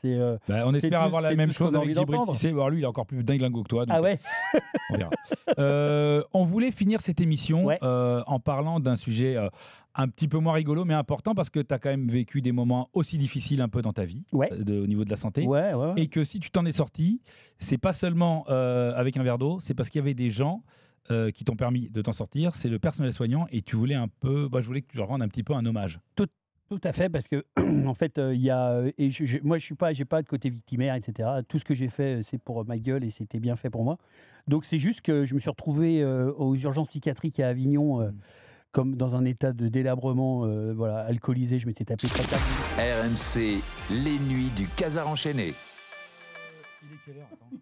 On espère avoir la même chose avec Djibril Cissé. Cissé. Alors lui, il est encore plus dingue que toi. Donc ah ouais. On verra. On voulait finir cette émission en parlant d'un sujet un petit peu moins rigolo, mais important, parce que tu as quand même vécu des moments aussi difficiles un peu dans ta vie, au niveau de la santé. Et que si tu t'en es sorti, c'est pas seulement avec un verre d'eau, c'est parce qu'il y avait des gens qui t'ont permis de t'en sortir, c'est le personnel soignant, et tu voulais un peu, je voulais que tu leur rendes un petit peu un hommage. Tout à fait, parce que en fait, il y a moi, j'ai pas de côté victimaire, etc. Tout ce que j'ai fait, c'est pour ma gueule et c'était bien fait pour moi. Donc c'est juste que je me suis retrouvé aux urgences psychiatriques à Avignon, comme dans un état de délabrement, alcoolisé. Je m'étais tapé 3 tables. RMC, les Nuits du Casar enchaîné. Il est quelle heure? Attends.